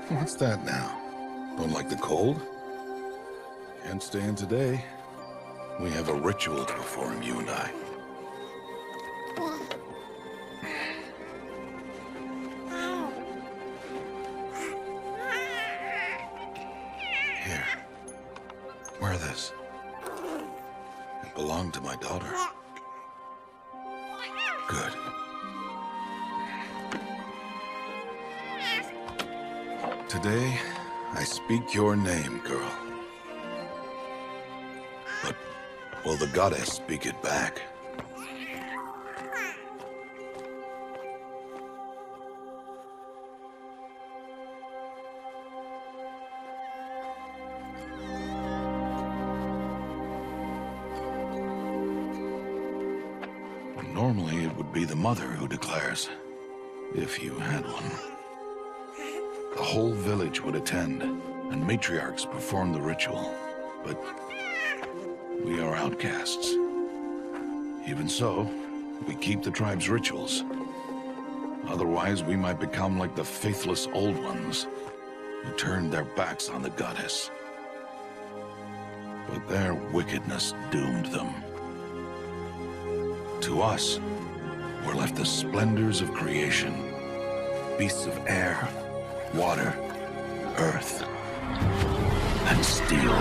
What's that now? Don't like the cold? Can't stay in today. We have a ritual to perform, you and I. Here. Wear this. It belonged to my daughter. Good. Today, I speak your name, girl. But will the goddess speak it back? Normally, it would be the mother who declares, if you had one. The whole village would attend, and matriarchs perform the ritual. But we are outcasts. Even so, we keep the tribe's rituals. Otherwise, we might become like the faithless old ones, who turned their backs on the goddess. But their wickedness doomed them. To us, were left the splendors of creation, beasts of air, water, earth, and steel.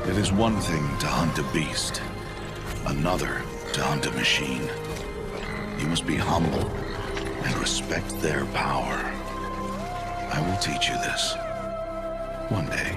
It is one thing to hunt a beast, another to hunt a machine. You must be humble and respect their power. I will teach you this one day.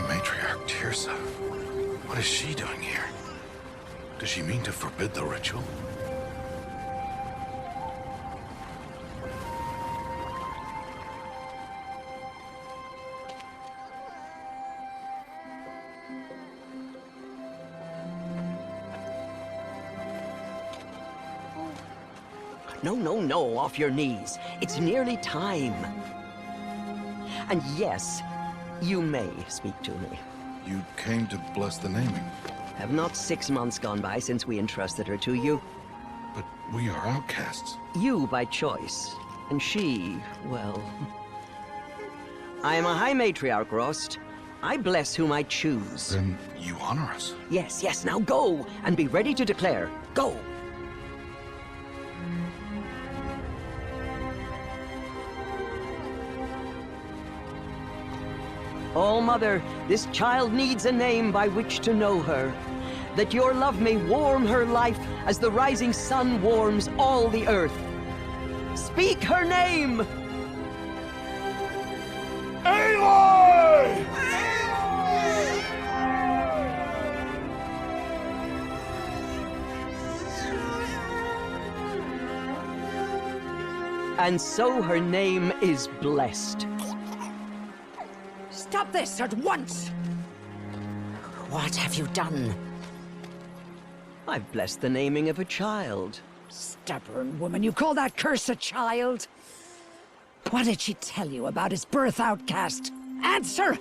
Matriarch Tirsa. What is she doing here? Does she mean to forbid the ritual? No, no, no, off your knees. It's nearly time. And yes, you may speak to me. You came to bless the naming. Have not 6 months gone by since we entrusted her to you? But we are outcasts. You by choice, and she, well... I am a High Matriarch, Rost. I bless whom I choose. Then you honor us. Yes, yes, now go, and be ready to declare. Go! Oh, Mother, this child needs a name by which to know her, that your love may warm her life as the rising sun warms all the earth. Speak her name! Aloy! And so her name is blessed. Stop this at once! What have you done? I've blessed the naming of a child. Stubborn woman, you call that curse a child? What did she tell you about his birth, outcast? Answer!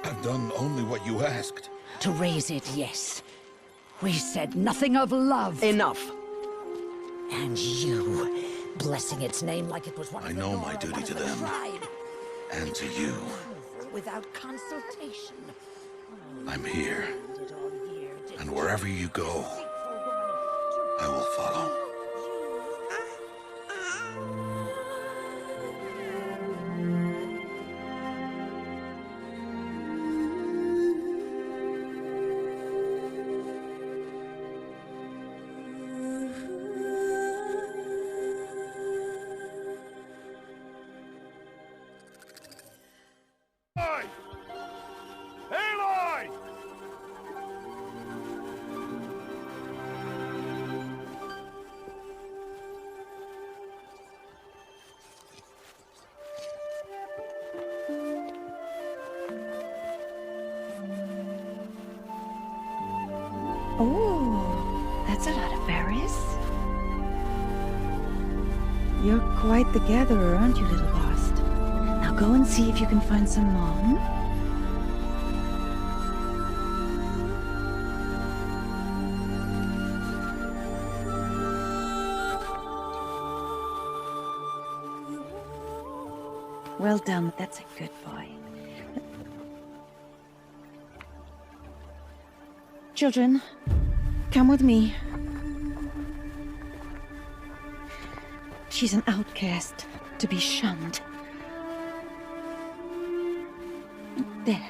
I've done only what you asked. To raise it, yes. We said nothing of love. Enough. And you, blessing its name like it was one I of the know Nora, my duty one of to the them. tribe. And to you. Without consultation. I'm here. And wherever you go, I will follow. Oh, that's a lot of berries. You're quite the gatherer, aren't you, little Bast? Now go and see if you can find some more. Well done, that's a good boy. Children, come with me. She's an outcast, to be shunned. There.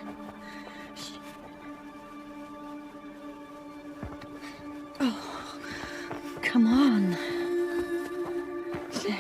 Oh, come on. There.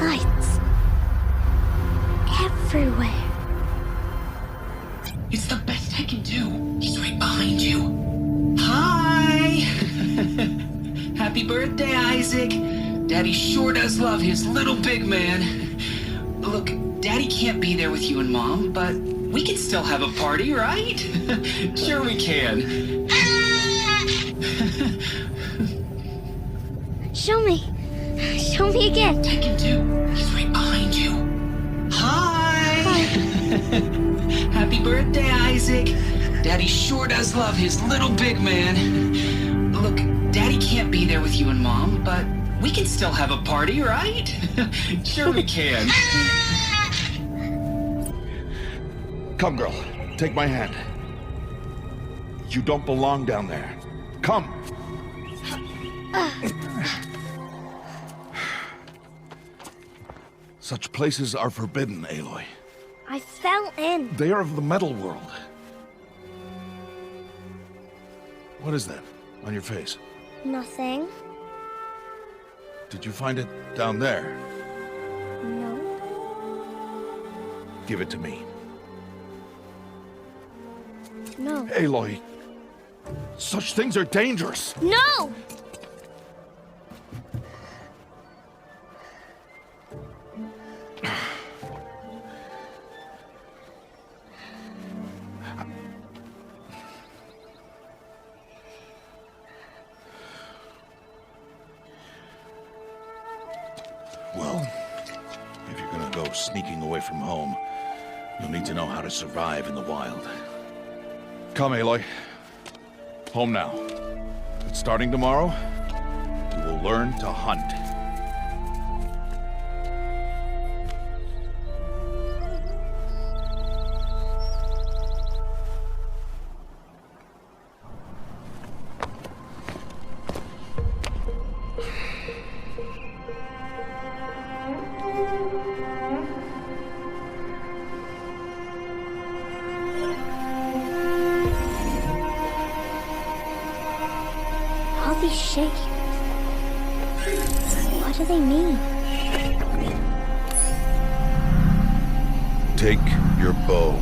Lights. Everywhere. It's the best I can do. He's right behind you. Hi! Happy birthday, Isaac. Daddy sure does love his little big man. Look, Daddy can't be there with you and Mom, but we can still have a party, right? Sure we can. Show me. Show me again. I can do. He's right behind you. Hi! Happy birthday, Isaac. Daddy sure does love his little big man. Look, Daddy can't be there with you and Mom, but we can still have a party, right? Sure we can. Come, girl. Take my hand. You don't belong down there. Come. Such places are forbidden, Aloy. I fell in. They are of the metal world. What is that on your face? Nothing. Did you find it down there? No. Give it to me. No. Aloy, such things are dangerous. No! Well, if you're gonna go sneaking away from home, you'll need to know how to survive in the wild. Come, Aloy. Home now. But starting tomorrow, you will learn to hunt. All these shapes. What do they mean? Take your bow.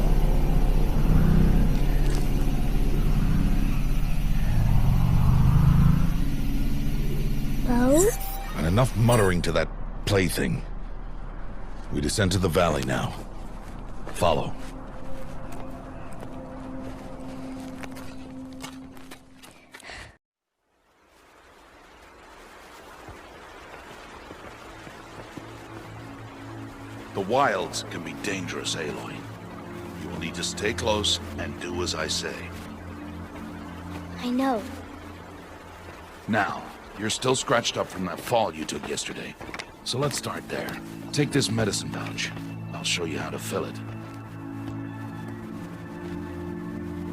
Bo? And enough muttering to that plaything. We descend to the valley now. Follow. The wilds can be dangerous, Aloy. You will need to stay close and do as I say. I know. Now, you're still scratched up from that fall you took yesterday. So let's start there. Take this medicine pouch. I'll show you how to fill it.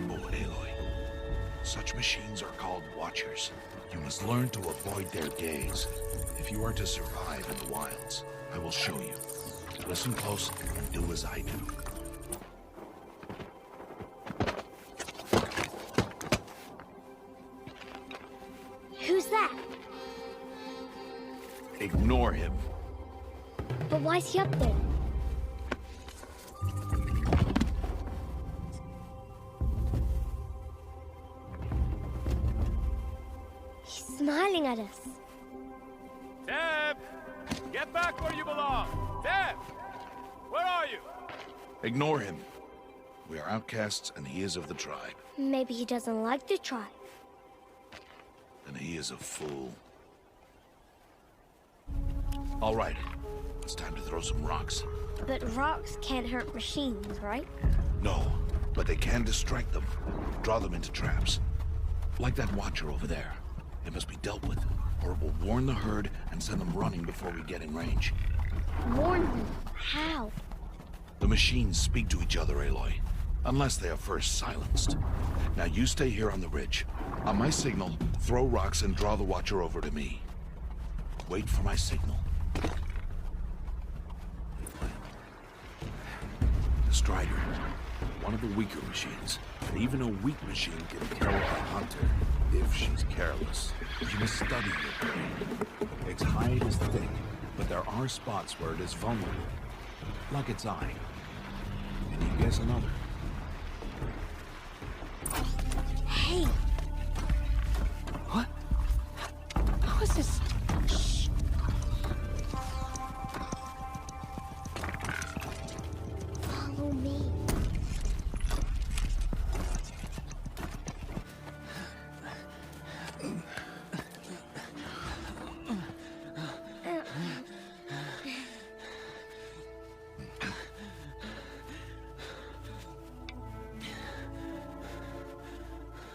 Oh, Aloy. Such machines are called watchers. You must learn to avoid their gaze. If you are to survive in the wilds, I will show you. Listen close and do as I do. Who's that? Ignore him. But why's he up there? He's smiling at us. Deb! Get back where you belong! Deb! Where are you? Ignore him. We are outcasts and he is of the tribe. Maybe he doesn't like the tribe. And he is a fool. All right. It's time to throw some rocks. But rocks can't hurt machines, right? No, but they can distract them. Draw them into traps. Like that watcher over there. It must be dealt with, or it will warn the herd and send them running before we get in range. Warn them. How? The machines speak to each other, Aloy. Unless they are first silenced. Now you stay here on the ridge. On my signal, throw rocks and draw the watcher over to me. Wait for my signal. The Strider. One of the weaker machines. And even a weak machine can kill a hunter if she's careless. You must study your prey. Its hide is thick, but there are spots where it is vulnerable. Like its eye. Can you guess another? Hey! What? How is this? Shh! Follow me.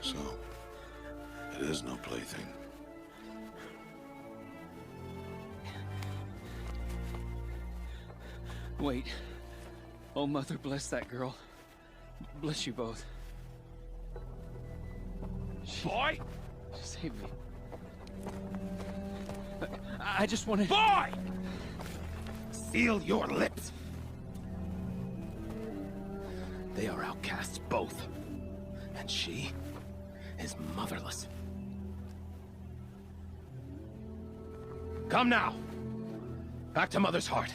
So, it is no plaything. Wait. Oh, Mother, bless that girl. Bless you both. Boy! Save me. I just wanted... Boy! Seal your lips! They are outcasts, both. And she is motherless. Come now! Back to Mother's heart.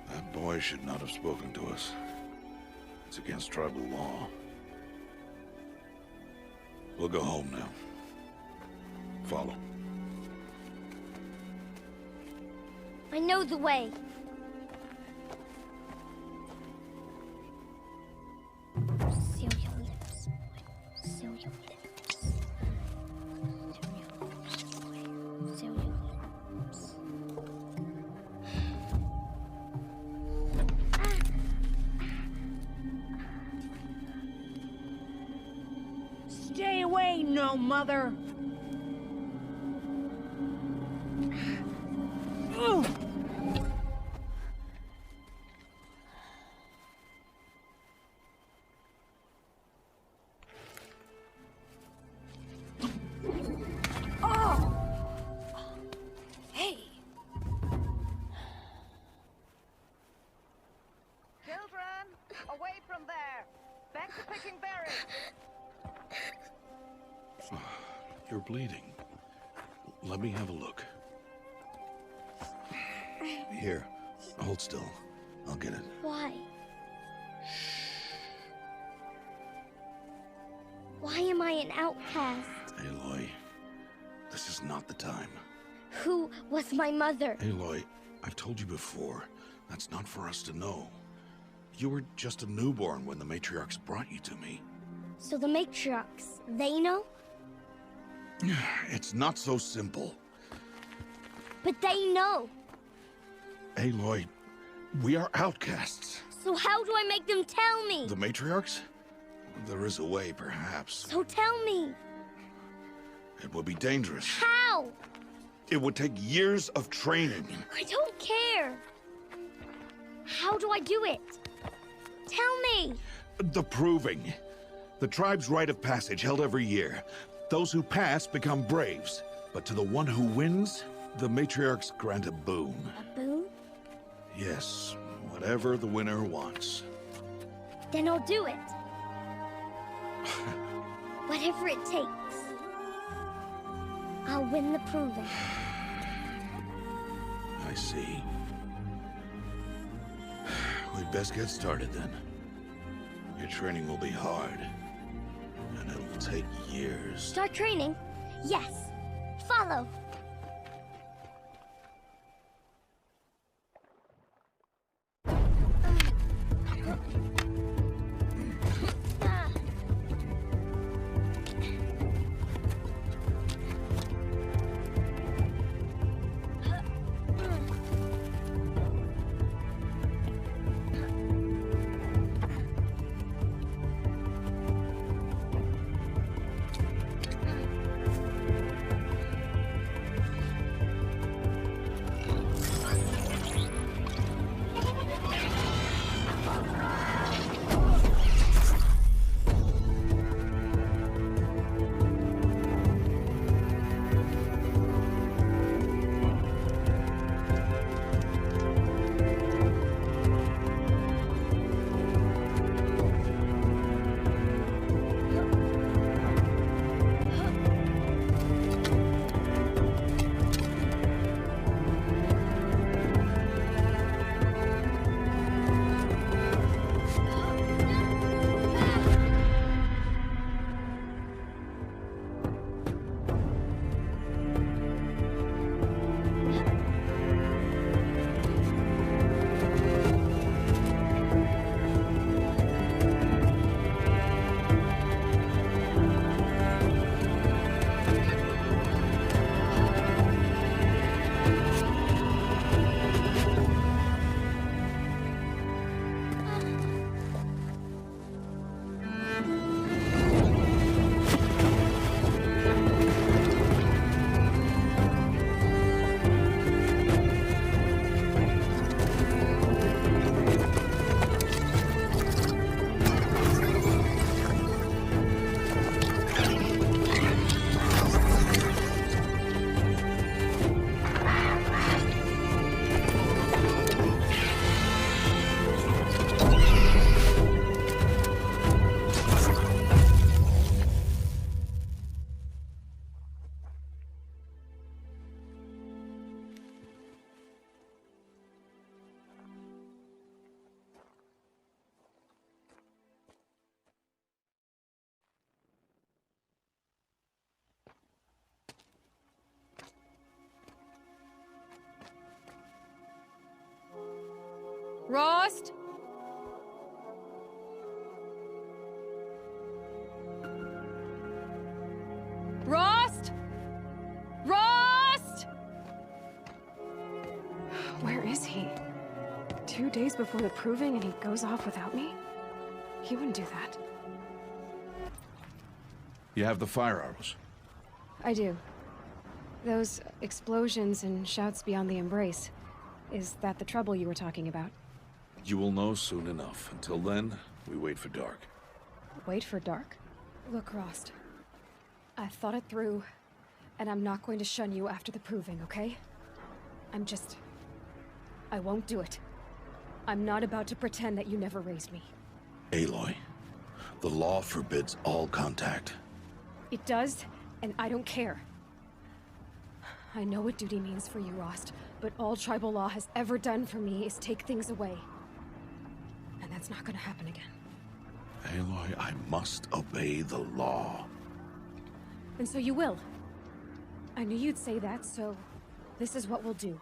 That boy should not have spoken to us. It's against tribal law. We'll go home now. Follow. I know the way. Seal your lips. Seal your lips. Seal your lips. Stay away, no mother! Hey! Children, away from there. Back to picking berries. You're bleeding. Let me have a look. Here, hold still. I'll get it. Why? Why am I an outcast? Aloy, this is not the time. Who was my mother? Aloy, I've told you before, that's not for us to know. You were just a newborn when the matriarchs brought you to me. So the matriarchs, they know? It's not so simple. But they know. Aloy, we are outcasts. So how do I make them tell me? The matriarchs? There is a way, perhaps. So tell me. It would be dangerous. How? It would take years of training. I don't care. How do I do it? Tell me. The proving. The tribe's rite of passage held every year. Those who pass become braves. But to the one who wins, the matriarchs grant a boon. A boon? Yes, whatever the winner wants. Then I'll do it. Whatever it takes. I'll win the proving. I see. We'd best get started then. Your training will be hard. And it'll take years. Start training? Yes. Follow. Rost? Rost? Rost? Where is he? 2 days before the proving and he goes off without me? He wouldn't do that. You have the fire arrows. I do. Those explosions and shouts beyond the embrace. Is that the trouble you were talking about? You will know soon enough. Until then, we wait for dark. Wait for dark? Look, Rost. I've thought it through, and I'm not going to shun you after the proving, okay? I won't do it. I'm not about to pretend that you never raised me. Aloy, the law forbids all contact. It does, and I don't care. I know what duty means for you, Rost, but all tribal law has ever done for me is take things away. And that's not gonna happen again. Aloy, I must obey the law. And so you will. I knew you'd say that, so this is what we'll do.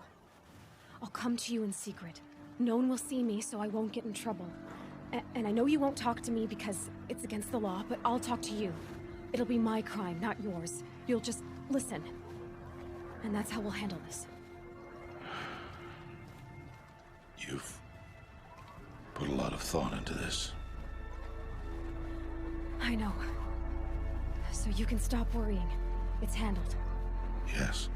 I'll come to you in secret. No one will see me, so I won't get in trouble. And I know you won't talk to me because it's against the law, but I'll talk to you. It'll be my crime, not yours. You'll just listen. And that's how we'll handle this. You've put a lot of thought into this. I know. So you can stop worrying. It's handled. Yes.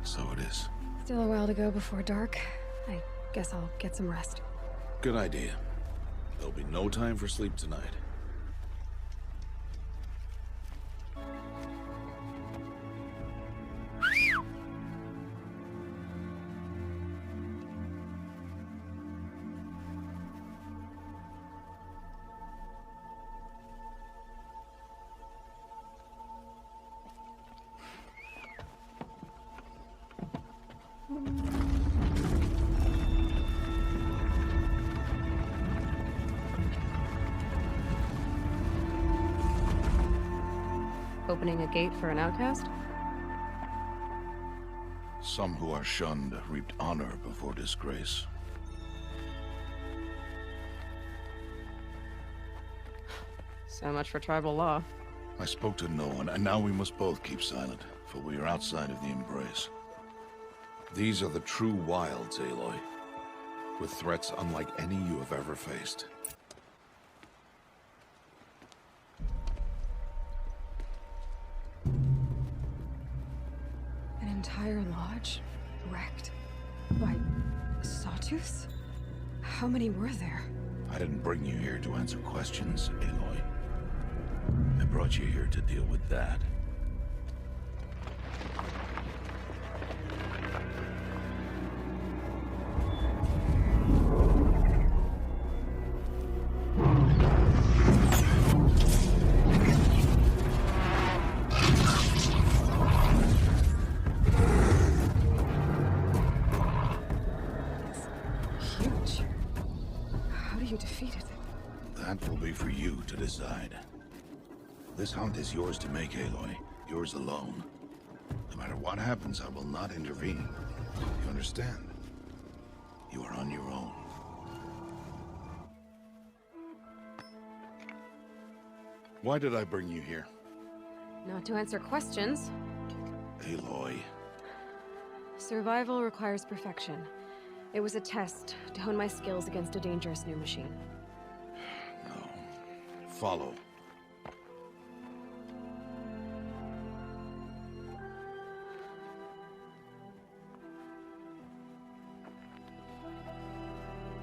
So it is. Still a while to go before dark. I guess I'll get some rest. Good idea. There'll be no time for sleep tonight. Opening a gate for an outcast? Some who are shunned reaped honor before disgrace. So much for tribal law. I spoke to no one, and now we must both keep silent, for we are outside of the embrace. These are the true wilds, Aloy, with threats unlike any you have ever faced. An entire lodge wrecked by sawtooths? How many were there? I didn't bring you here to answer questions, Aloy. I brought you here to deal with that. Huge. How do you defeat it? That will be for you to decide. This hunt is yours to make, Aloy. Yours alone. No matter what happens, I will not intervene. You understand? You are on your own. Why did I bring you here? Not to answer questions. Aloy. Survival requires perfection. It was a test to hone my skills against a dangerous new machine. No. Follow.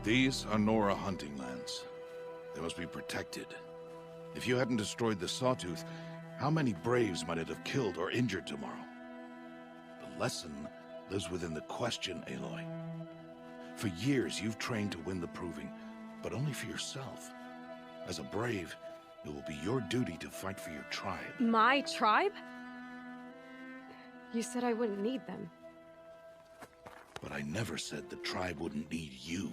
These are Nora hunting lands. They must be protected. If you hadn't destroyed the Sawtooth, how many Braves might it have killed or injured tomorrow? The lesson lives within the question, Aloy. For years, you've trained to win the Proving, but only for yourself. As a Brave, it will be your duty to fight for your tribe. My tribe? You said I wouldn't need them. But I never said the tribe wouldn't need you.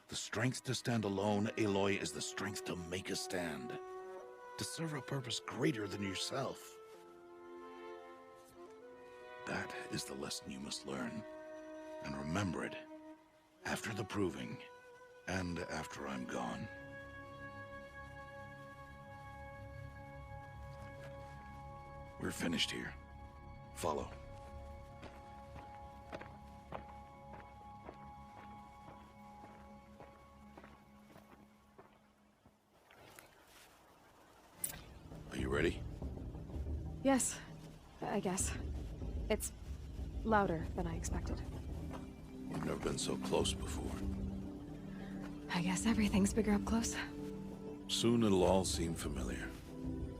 The strength to stand alone, Aloy, is the strength to make a stand. To serve a purpose greater than yourself. That is the lesson you must learn. And remember it, after the Proving, and after I'm gone. We're finished here. Follow. Are you ready? Yes, I guess. It's louder than I expected. We've never been so close before. I guess everything's bigger up close. Soon it'll all seem familiar.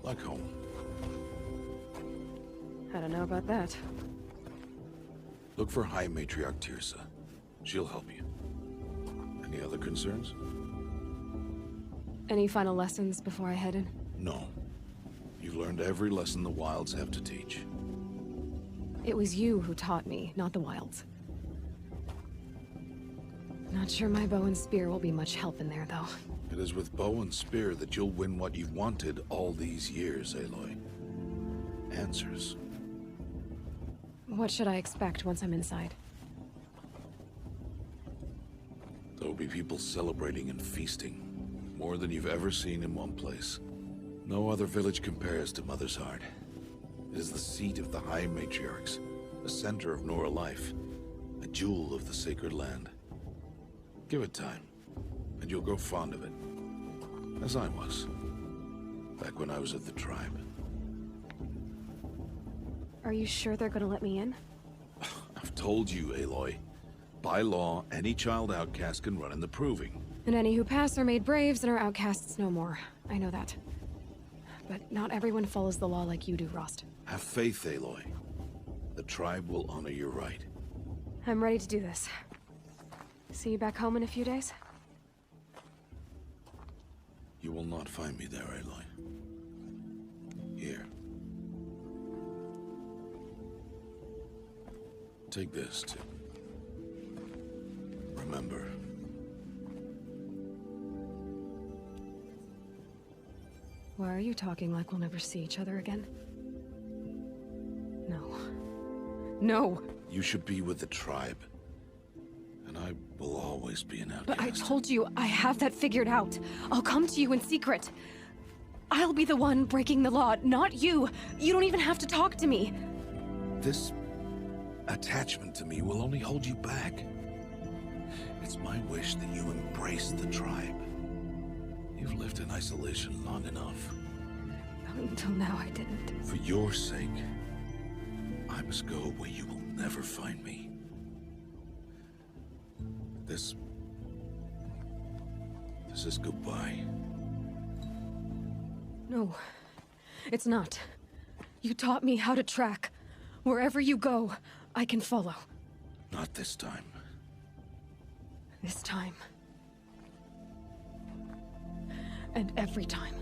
Like home. I don't know about that. Look for High Matriarch Tirsa. She'll help you. Any other concerns? Any final lessons before I head in? No. You've learned learned every lesson the wilds have to teach. It was you who taught me, not the wilds. Not sure my bow and spear will be much help in there, though. It is with bow and spear that you'll win what you've wanted all these years, Aloy. Answers. What should I expect once I'm inside? There'll be people celebrating and feasting. More than you've ever seen in one place. No other village compares to Mother's Heart. It is the seat of the High Matriarchs, the center of Nora life, a jewel of the sacred land. Give it time, and you'll grow fond of it. As I was, back when I was at the tribe. Are you sure they're gonna let me in? I've told you, Aloy. By law, any child outcast can run in the proving. And any who pass are made braves and are outcasts no more. I know that. But not everyone follows the law like you do, Rost. Have faith, Aloy. The tribe will honor your right. I'm ready to do this. See you back home in a few days? You will not find me there, Aloy. Here. Take this, too. Remember. Why are you talking like we'll never see each other again? No. No! You should be with the tribe. And I will always be an outcast. But I told you, I have that figured out. I'll come to you in secret. I'll be the one breaking the law, not you. You don't even have to talk to me. This attachment to me will only hold you back. It's my wish that you embrace the tribe. You've lived in isolation long enough. Until now, I didn't. For your sake, I must go where you will never find me. This is goodbye. No, it's not. You taught me how to track. Wherever you go, I can follow. Not this time. This time. And every time.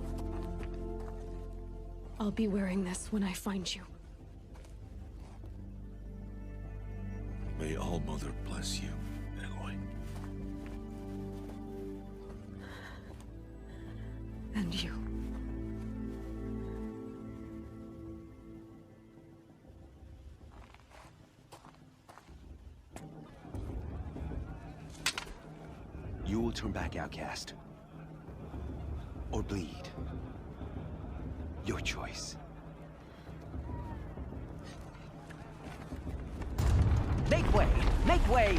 I'll be wearing this when I find you. May All Mother bless you, Aloy. And you. You will turn back, outcast. Or bleed. Your choice. Make way! Make way!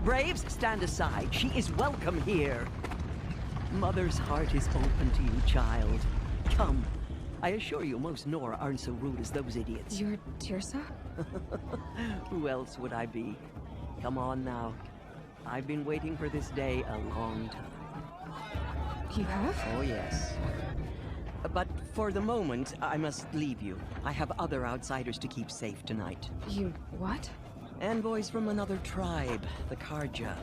Braves, stand aside. She is welcome here. Mother's heart is open to you, child. Come. I assure you, most Nora aren't so rude as those idiots. You're Teersa? Who else would I be? Come on now. I've been waiting for this day a long time. You have? Oh, yes. But for the moment, I must leave you. I have other outsiders to keep safe tonight. You what? Envoys from another tribe, the Carja.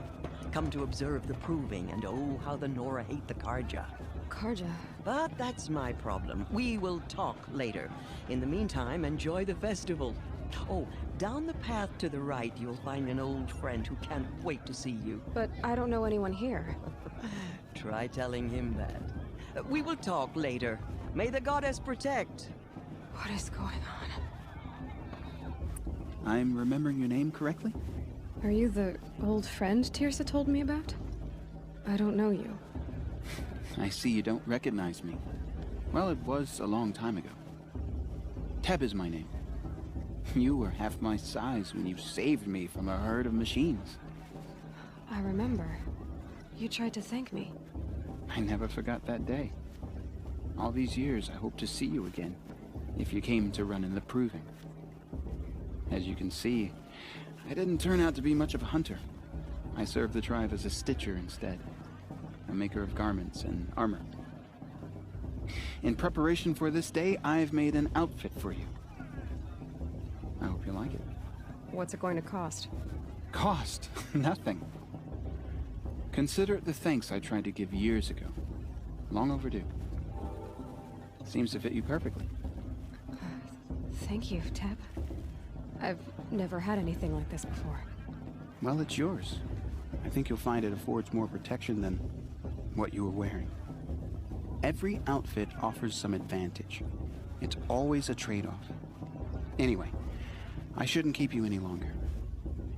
Come to observe the proving, and oh, how the Nora hate the Carja. Carja? But that's my problem. We will talk later. In the meantime, enjoy the festival. Oh, down the path to the right, you'll find an old friend who can't wait to see you. But I don't know anyone here. Try telling him that. We will talk later. May the goddess protect. What is going on? I'm remembering your name correctly? Are you the old friend Teersa told me about? I don't know you. I see you don't recognize me. Well, it was a long time ago. Teb is my name. You were half my size when you saved me from a herd of machines. I remember. You tried to thank me. I never forgot that day. All these years, I hope to see you again, if you came to run in the proving. As you can see, I didn't turn out to be much of a hunter. I served the tribe as a stitcher instead, a maker of garments and armor. In preparation for this day, I've made an outfit for you. I hope you like it. What's it going to cost? Cost? Nothing. Consider it the thanks I tried to give years ago. Long overdue. Seems to fit you perfectly. Thank you, Teb. I've never had anything like this before. Well, it's yours. I think you'll find it affords more protection than what you were wearing. Every outfit offers some advantage. It's always a trade-off. Anyway, I shouldn't keep you any longer.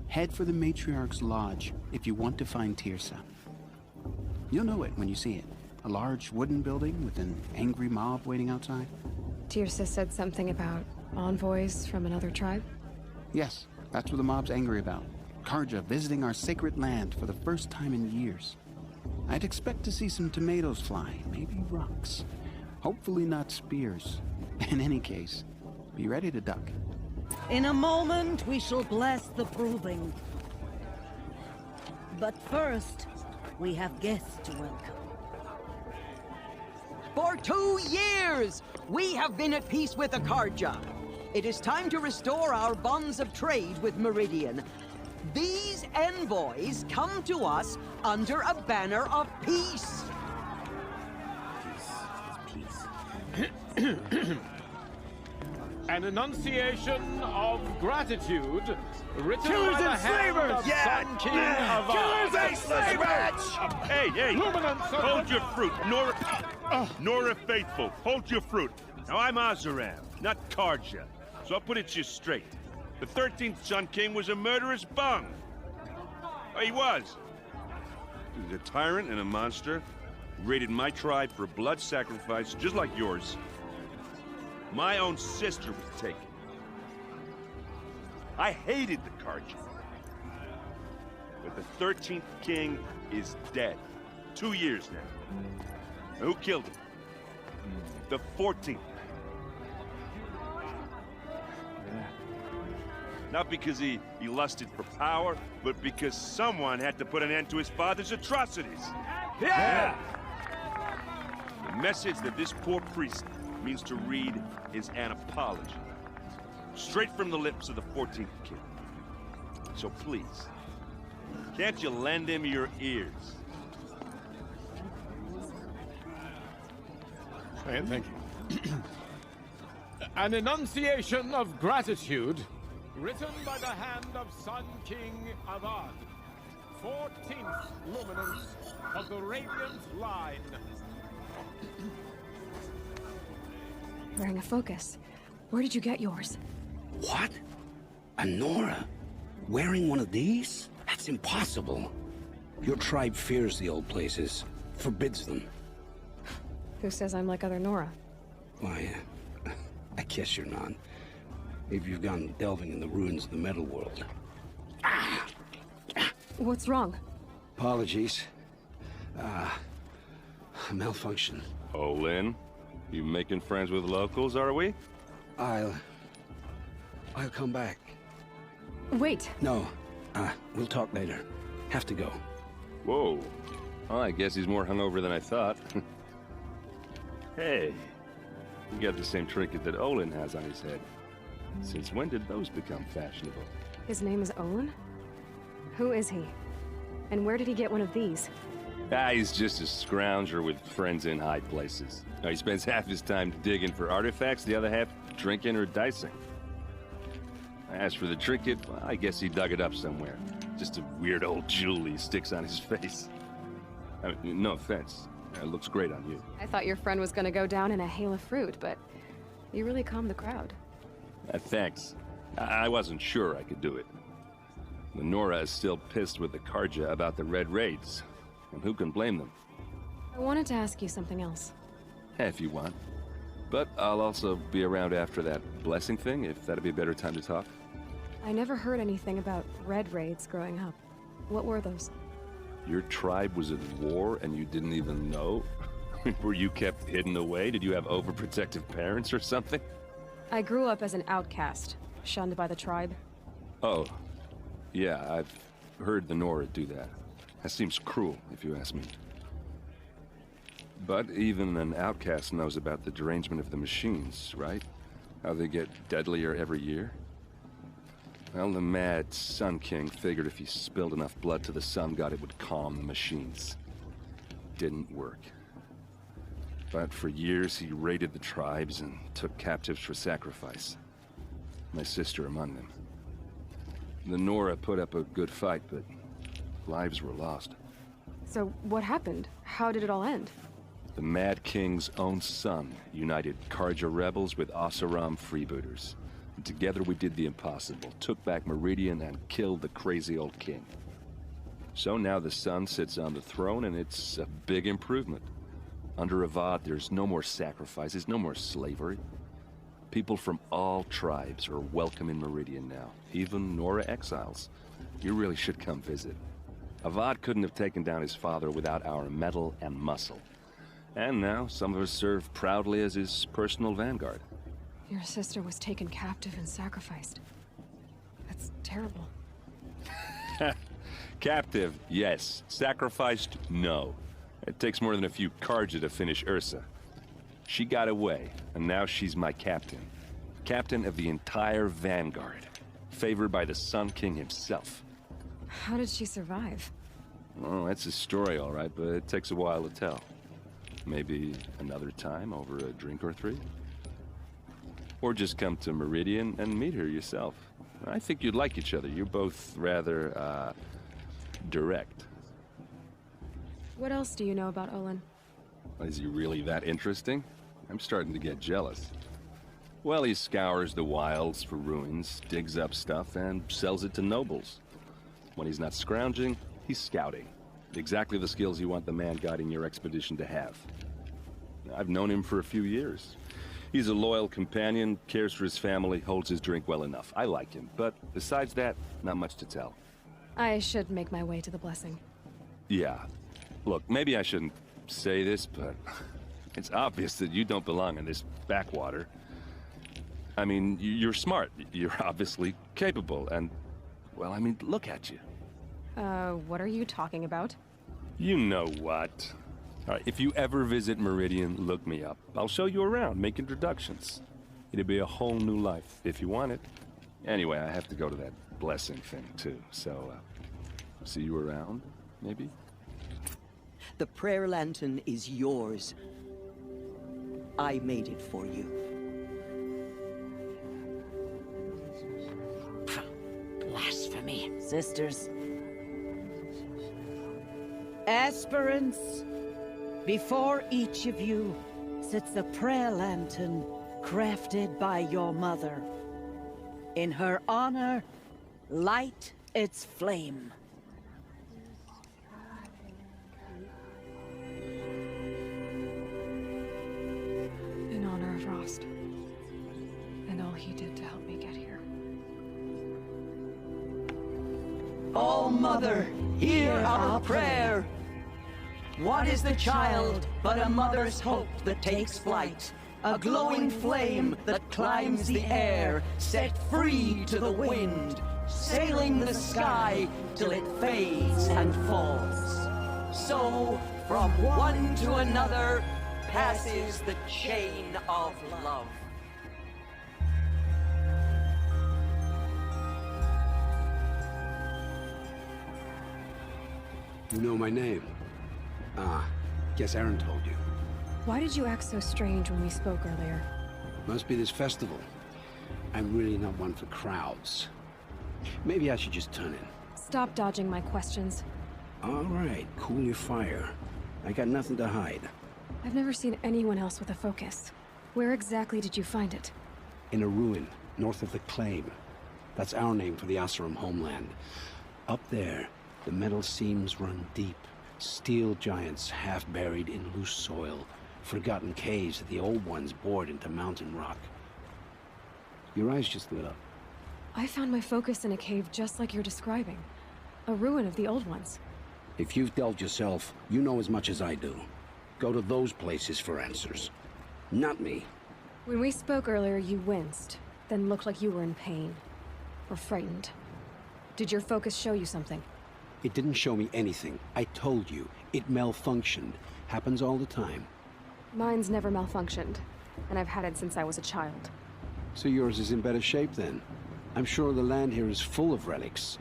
Head for the Matriarch's Lodge if you want to find Tirsa. You'll know it when you see it. A large wooden building with an angry mob waiting outside. Tirsa said something about envoys from another tribe? Yes, that's what the mob's angry about. CANGGIH visiting our sacred land for the first time in years. I'd expect to see some tomatoes fly, maybe rocks. Hopefully not spears. In any case, be ready to duck. In a moment, we shall bless the proving. But first, we have guests to welcome. For 2 years, we have been at peace with the CANGGIH. It is time to restore our bonds of trade with Meridian. These envoys come to us under a banner of peace. An enunciation of gratitude written Killers by the and hand slavers! of Yeah! Sun King of Killers Art. and slavers! Hey, Luminance of hold your fruit. Nora Faithful, hold your fruit. Now, I'm Oseram, not CANGGIH, so I'll put it to you straight. The 13th Sun King was a murderous bung. Oh, he was. He was a tyrant and a monster. Raided my tribe for a blood sacrifice, just like yours. My own sister was taken. I hated the CANGGIH. But the 13th king is dead. 2 years now. Now, who killed him? The 14th. Not because he lusted for power, but because someone had to put an end to his father's atrocities. Yeah! The message that this poor priest means to read is an apology. Straight from the lips of the 14th king. So please, can't you lend him your ears? Thank you. An enunciation of gratitude written by the hand of Sun King Avad, 14th luminance of the Radiant Line. Wearing a focus. Where did you get yours? What? A Nora? Wearing one of these? That's impossible. Your tribe fears the old places, forbids them. Who says I'm like other Nora? Why, I guess you're not. Maybe you've gone delving in the ruins of the metal world. What's wrong? Apologies. Malfunction. Oh, Lynn, you making friends with locals, are we? I'll come back. Wait. No, we'll talk later. Have to go. Whoa. Well, I guess he's more hungover than I thought. Hey, you got the same trinket that Olin has on his head. Since when did those become fashionable? His name is Olin? Who is he? And where did he get one of these? He's just a scrounger with friends in high places. He spends half his time digging for artifacts, the other half drinking or dicing. As for the trinket, well, I guess he dug it up somewhere. Just a weird old jewel he sticks on his face. I mean, no offense. It looks great on you. I thought your friend was gonna go down in a hail of fruit, but you really calmed the crowd. Thanks. I wasn't sure I could do it. The Nora is still pissed with the CANGGIH about the Red Raids. And who can blame them? I wanted to ask you something else. If you want. But I'll also be around after that blessing thing, if that'd be a better time to talk. I never heard anything about Red Raids growing up. What were those? Your tribe was at war and you didn't even know? Were you kept hidden away? Did you have overprotective parents or something? I grew up as an outcast, shunned by the tribe. Oh, yeah, I've heard the Nora do that. That seems cruel, if you ask me. But even an outcast knows about the derangement of the machines, right? How they get deadlier every year? Well, the mad Sun King figured if he spilled enough blood to the Sun God, it would calm the machines. Didn't work. But for years he raided the tribes and took captives for sacrifice. My sister among them. The Nora put up a good fight, but lives were lost. So what happened? How did it all end? The Mad King's own son united CANGGIH rebels with Oseram freebooters. And together we did the impossible, took back Meridian and killed the crazy old king. So now the son sits on the throne and it's a big improvement. Under Avad, there's no more sacrifices, no more slavery. People from all tribes are welcome in Meridian now, even Nora exiles. You really should come visit. Avad couldn't have taken down his father without our metal and muscle. And now some of us serve proudly as his personal vanguard. Your sister was taken captive and sacrificed. That's terrible. Captive, yes. Sacrificed, no. It takes more than a few CANGGIH to finish Ursa. She got away, and now she's my captain. Captain of the entire vanguard. Favored by the Sun King himself. How did she survive? Oh, that's a story, all right, but it takes a while to tell. Maybe another time over a drink or three? Or just come to Meridian and meet her yourself. I think you'd like each other. You're both rather, direct. What else do you know about Olin? Is he really that interesting? I'm starting to get jealous. Well, he scours the wilds for ruins, digs up stuff, and sells it to nobles. When he's not scrounging, he's scouting. Exactly the skills you want the man guiding your expedition to have. I've known him for a few years. He's a loyal companion, cares for his family, holds his drink well enough. I like him, but besides that, not much to tell. I should make my way to the blessing. Yeah. Look, maybe I shouldn't say this, but it's obvious that you don't belong in this backwater. I mean, you're smart. You're obviously capable, and, well, I mean, look at you. What are you talking about? You know what. All right, if you ever visit Meridian, look me up. I'll show you around, make introductions. It'll be a whole new life, if you want it. Anyway, I have to go to that blessing thing, too, so, see you around, maybe? The prayer lantern is yours. I made it for you. Blasphemy, sisters. Aspirants, before each of you sits a prayer lantern crafted by your mother. In her honor, light its flame. In honor of Rost. And all he did to help me get here. Oh, Mother, hear our prayer. What is the child but a mother's hope that takes flight? A glowing flame that climbs the air, set free to the wind, sailing the sky till it fades and falls. So, from one to another, passes the chain of love. You know my name? Ah, guess Aaron told you. Why did you act so strange when we spoke earlier? Must be this festival. I'm really not one for crowds. Maybe I should just turn in. Stop dodging my questions. All right, cool your fire. I got nothing to hide. I've never seen anyone else with a focus. Where exactly did you find it? In a ruin, north of the Claim. That's our name for the Oseram homeland. Up there, the metal seams run deep. Steel giants half buried in loose soil. Forgotten caves that the old ones bored into mountain rock. Your eyes just lit up. I found my focus in a cave just like you're describing. A ruin of the old ones. If you've delved yourself, you know as much as I do. Go to those places for answers. Not me. When we spoke earlier, you winced, then looked like you were in pain. Or frightened. Did your focus show you something? It didn't show me anything. I told you. It malfunctioned. Happens all the time. Mine's never malfunctioned, and I've had it since I was a child. So yours is in better shape then. I'm sure the land here is full of relics.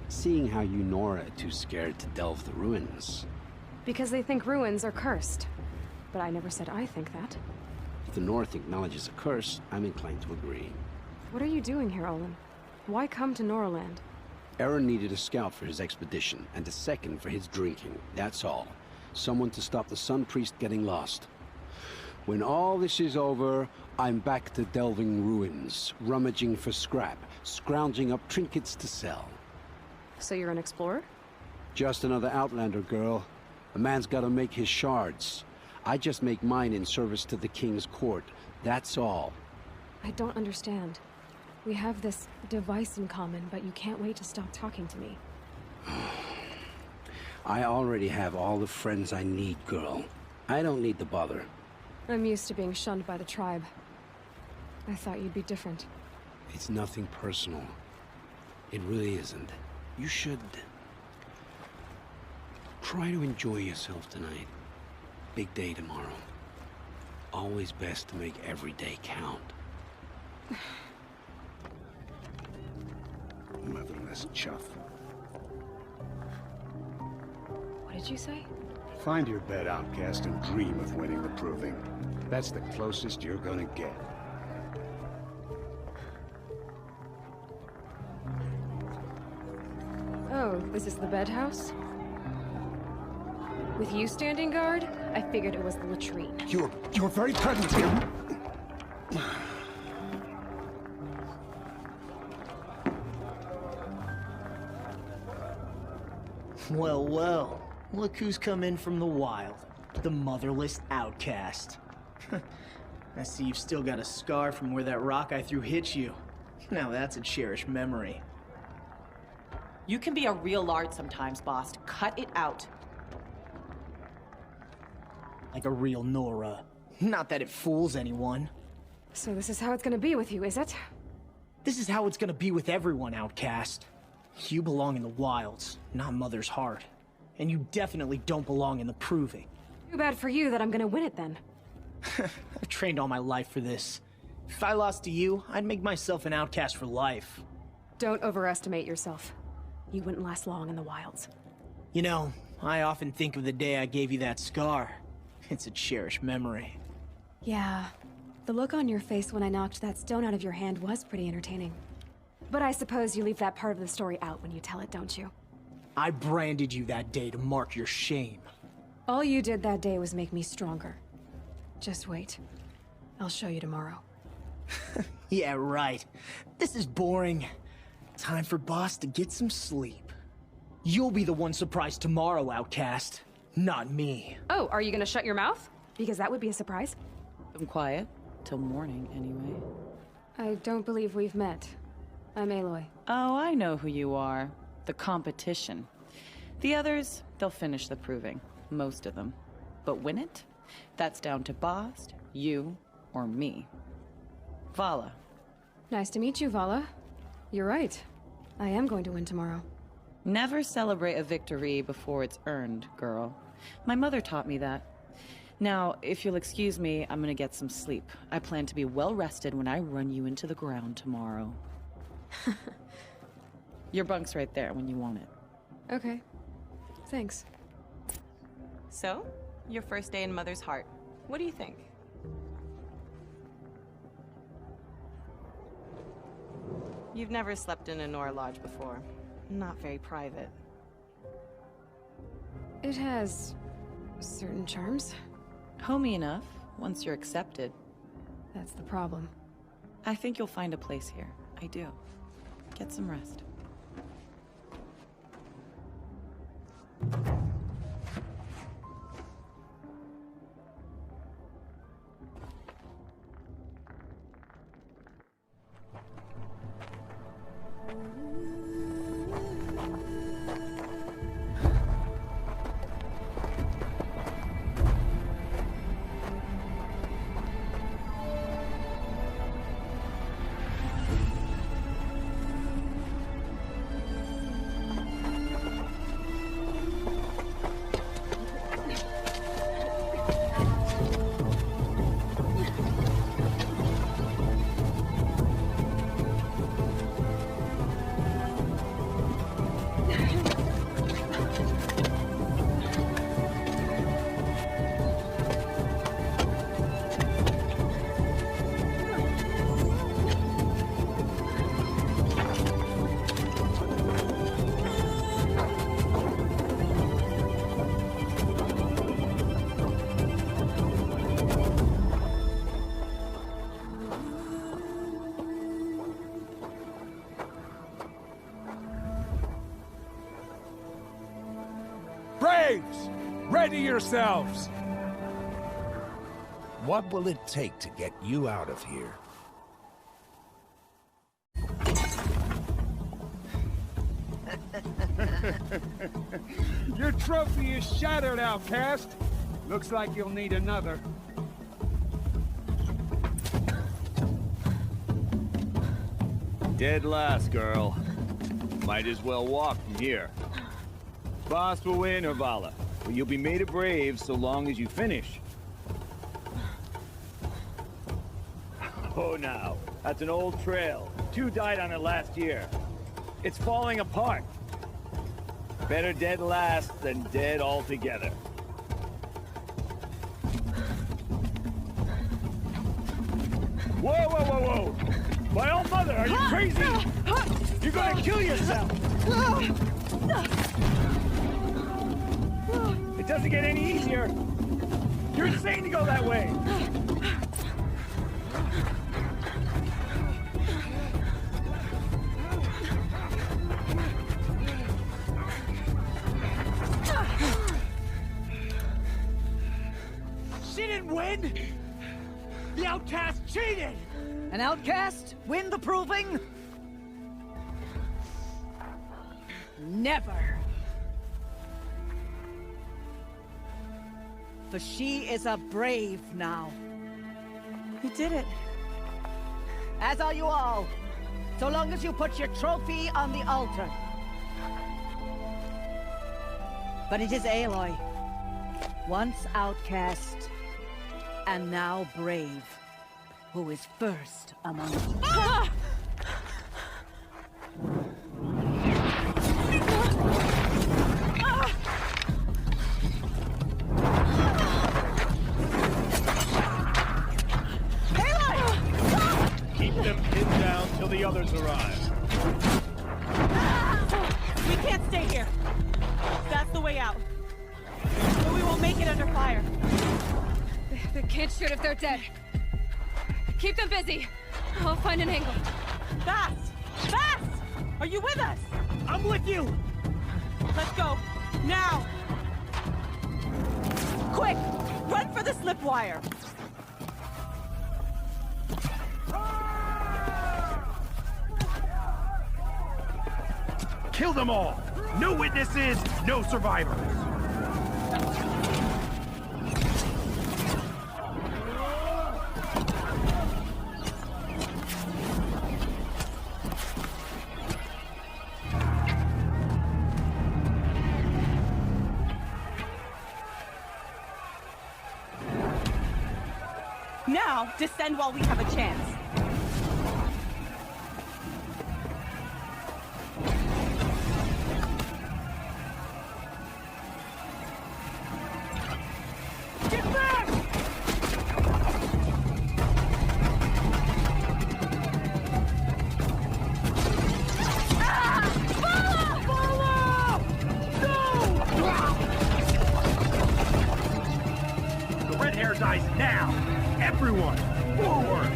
Seeing how you Nora are too scared to delve the ruins. Because they think ruins are cursed. but I never said I think that. If the North acknowledges a curse, I'm inclined to agree. What are you doing here, Olin? Why come to Norland? Aaron needed a scout for his expedition, and a second for his drinking. That's all. Someone to stop the Sun Priest getting lost. When all this is over, I'm back to delving ruins, rummaging for scrap, scrounging up trinkets to sell. So you're an explorer? Just another Outlander, girl. A man's gotta make his shards. I just make mine in service to the King's court. That's all. I don't understand. We have this device in common, but you can't wait to stop talking to me. I already have all the friends I need, girl. I don't need the bother. I'm used to being shunned by the tribe. I thought you'd be different. It's nothing personal. It really isn't. You should... try to enjoy yourself tonight. Big day tomorrow. Always best to make every day count. Motherless chuff. What did you say? Find your bed, outcast, and dream of winning the proving. That's the closest you're gonna get. Oh, this is the bed house? With you standing guard, I figured it was the latrine. You're very present here. Well, well. Look who's come in from the wild. The motherless outcast. I see you've still got a scar from where that rock I threw hit you. Now that's a cherished memory. You can be a real lard sometimes, boss. Cut it out. Like a real Nora. Not that it fools anyone. So this is how it's gonna be with you, is it? This is how it's gonna be with everyone, outcast. You belong in the wilds, not Mother's heart. And you definitely don't belong in the proving. Too bad for you that I'm gonna win it then. I've trained all my life for this. If I lost to you, I'd make myself an outcast for life. Don't overestimate yourself. You wouldn't last long in the wilds. You know, I often think of the day I gave you that scar. It's a cherished memory. Yeah. The look on your face when I knocked that stone out of your hand was pretty entertaining. But I suppose you leave that part of the story out when you tell it, don't you? I branded you that day to mark your shame. All you did that day was make me stronger. Just wait. I'll show you tomorrow. Yeah, right. This is boring. Time for Boss to get some sleep. You'll be the one surprised tomorrow, outcast. Not me. Oh, are you gonna shut your mouth? Because that would be a surprise. I'm quiet. Till morning, anyway. I don't believe we've met. I'm Aloy. Oh, I know who you are. The competition. The others, they'll finish the proving. Most of them. But win it? That's down to Bast, you, or me. Vala. Nice to meet you, Vala. You're right. I am going to win tomorrow. Never celebrate a victory before it's earned, girl. My mother taught me that. Now, if you'll excuse me, I'm gonna get some sleep. I plan to be well rested when I run you into the ground tomorrow. Your bunk's right there when you want it. Okay. Thanks. So, your first day in Mother's heart. What do you think? You've never slept in a Nora lodge before. Not very private. It has certain charms. Homey enough, once you're accepted. That's the problem. I think you'll find a place here. I do. Get some rest. Braves! Ready yourselves! What will it take to get you out of here? Your trophy is shattered, outcast. Looks like you'll need another. Dead last, girl. Might as well walk from here. Boss will win, Vala, but you'll be made a brave so long as you finish. Oh, now. That's an old trail. 2 died on it last year. It's falling apart. Better dead last than dead altogether. Whoa, whoa, whoa, whoa! My old mother, are you crazy? You're gonna kill yourself! It doesn't get any easier! You're insane to go that way! She didn't win! The outcast cheated! An outcast win the proving? Never. For she is a brave now. You did it. As are you all. So long as you put your trophy on the altar. But it is Aloy. Once outcast, and now brave, who is first among you. Ah! Keep them pinned down till the others arrive. We can't stay here. That's the way out. But we won't make it under fire. They can't shoot if they're dead. Keep them busy. I'll find an angle. Fast! Fast! Are you with us? I'm with you! Let's go. Now! Quick! Run for the slip wire! Kill them all! No witnesses, no survivors! Now, descend while we have a chance. Get back! The red hair dies now! Everyone, forward!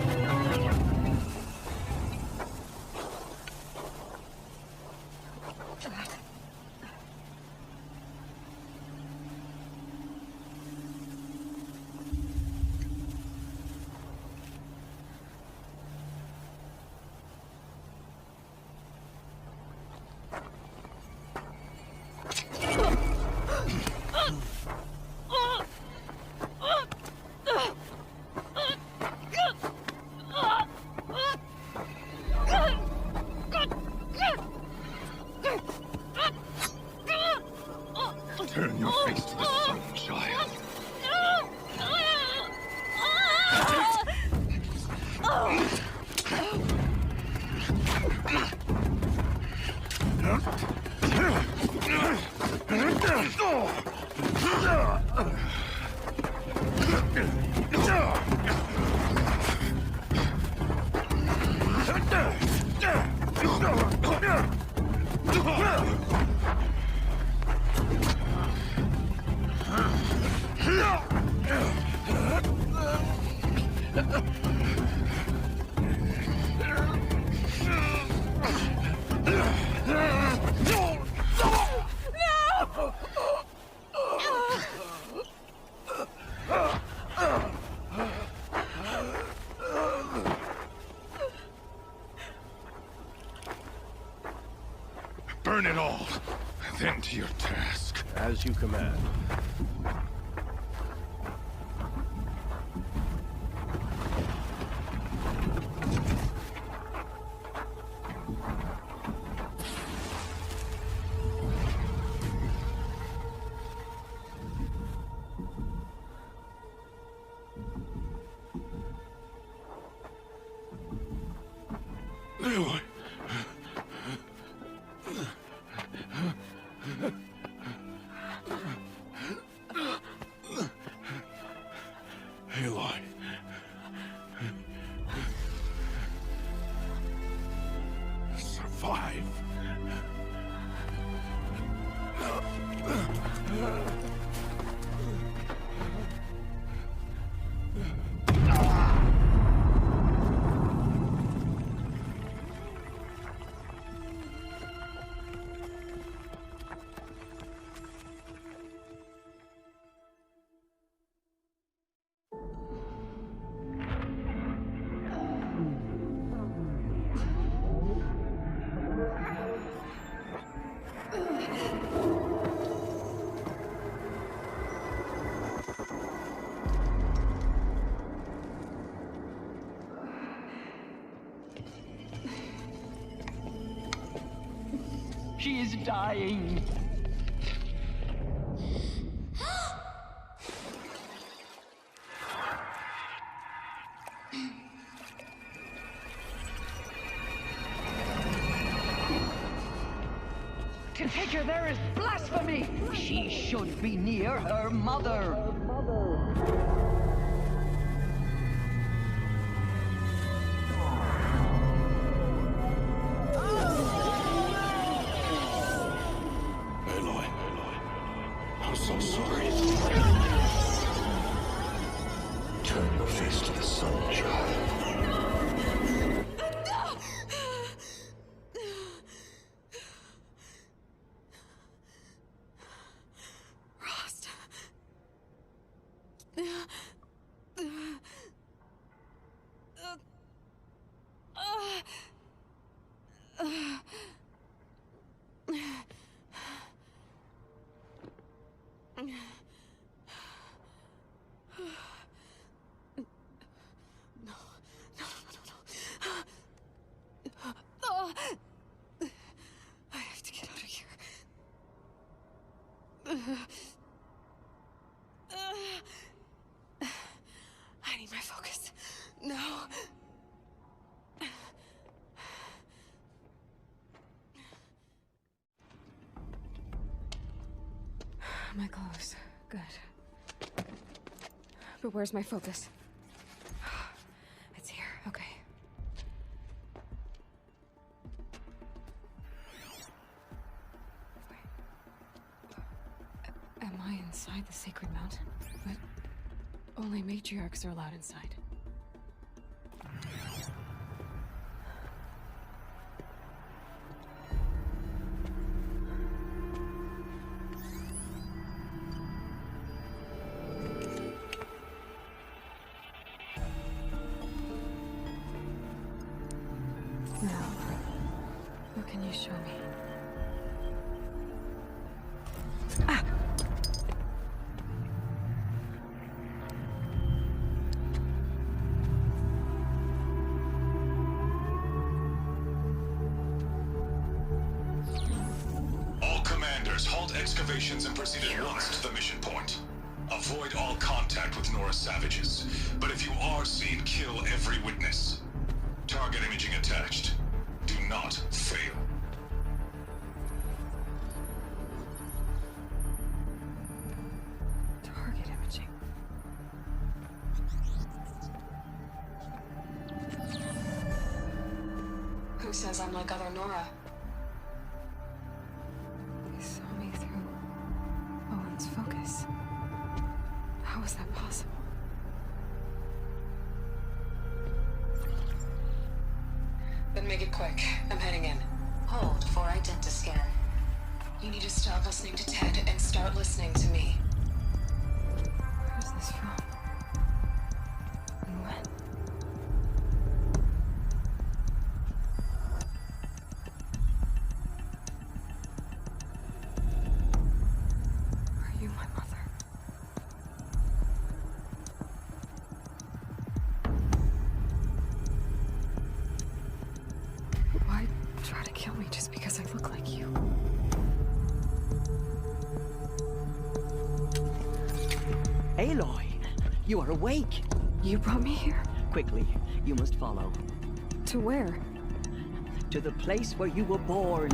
Turn your face to the sun, child. Burn it all. Then to your task. As you command. Aloy. Aloy. Survive. She is dying. To take her there is blasphemy. She should be near her mother. Aloy. I'm so sorry. Turn your face to the sun, child. I have to get out of here. I need my focus. No. My clothes. Good. But where's my focus? It's here. Okay. Am I inside the sacred mountain? But only matriarchs are allowed inside. Now, what can you show me? All commanders, halt excavations and proceed at once to the mission point. Avoid all contact with Nora savages, but if you are seen, kill every witness. Target imaging attached. Do not fail. Target imaging. Who says I'm like other Nora? They saw me through Owen's focus. How is that possible? Then make it quick. I'm heading in. Hold for identiscan. You need to stop listening to Ted and start listening to me. Where's this from? And when? try to kill me just because I look like you. Aloy, you are awake. You brought me here? Quickly, you must follow. To where? To the place where you were born.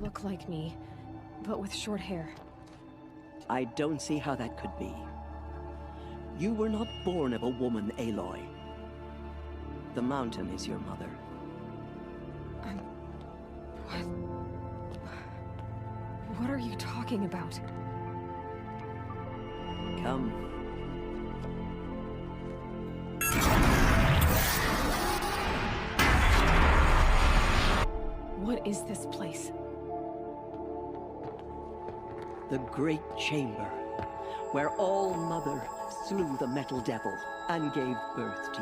Look like me, but with short hair. I don't see how that could be. You were not born of a woman, Aloy. The mountain is your mother. What are you talking about? Come. What is this place? The Great Chamber, where All Mother slew the Metal Devil and gave birth to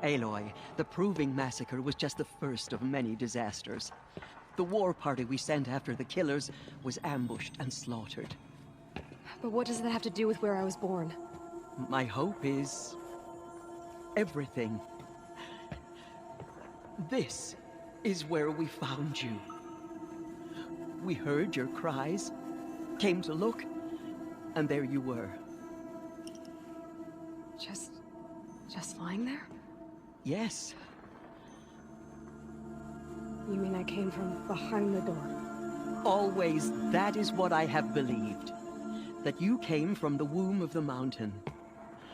you. Aloy, the Proving Massacre was just the first of many disasters. The war party we sent after the killers was ambushed and slaughtered. But what does that have to do with where I was born? My hope is everything. This is where we found you. We heard your cries, came to look, and there you were. Just lying there? Yes. You mean I came from behind the door? Always, that is what I have believed. That you came from the womb of the mountain.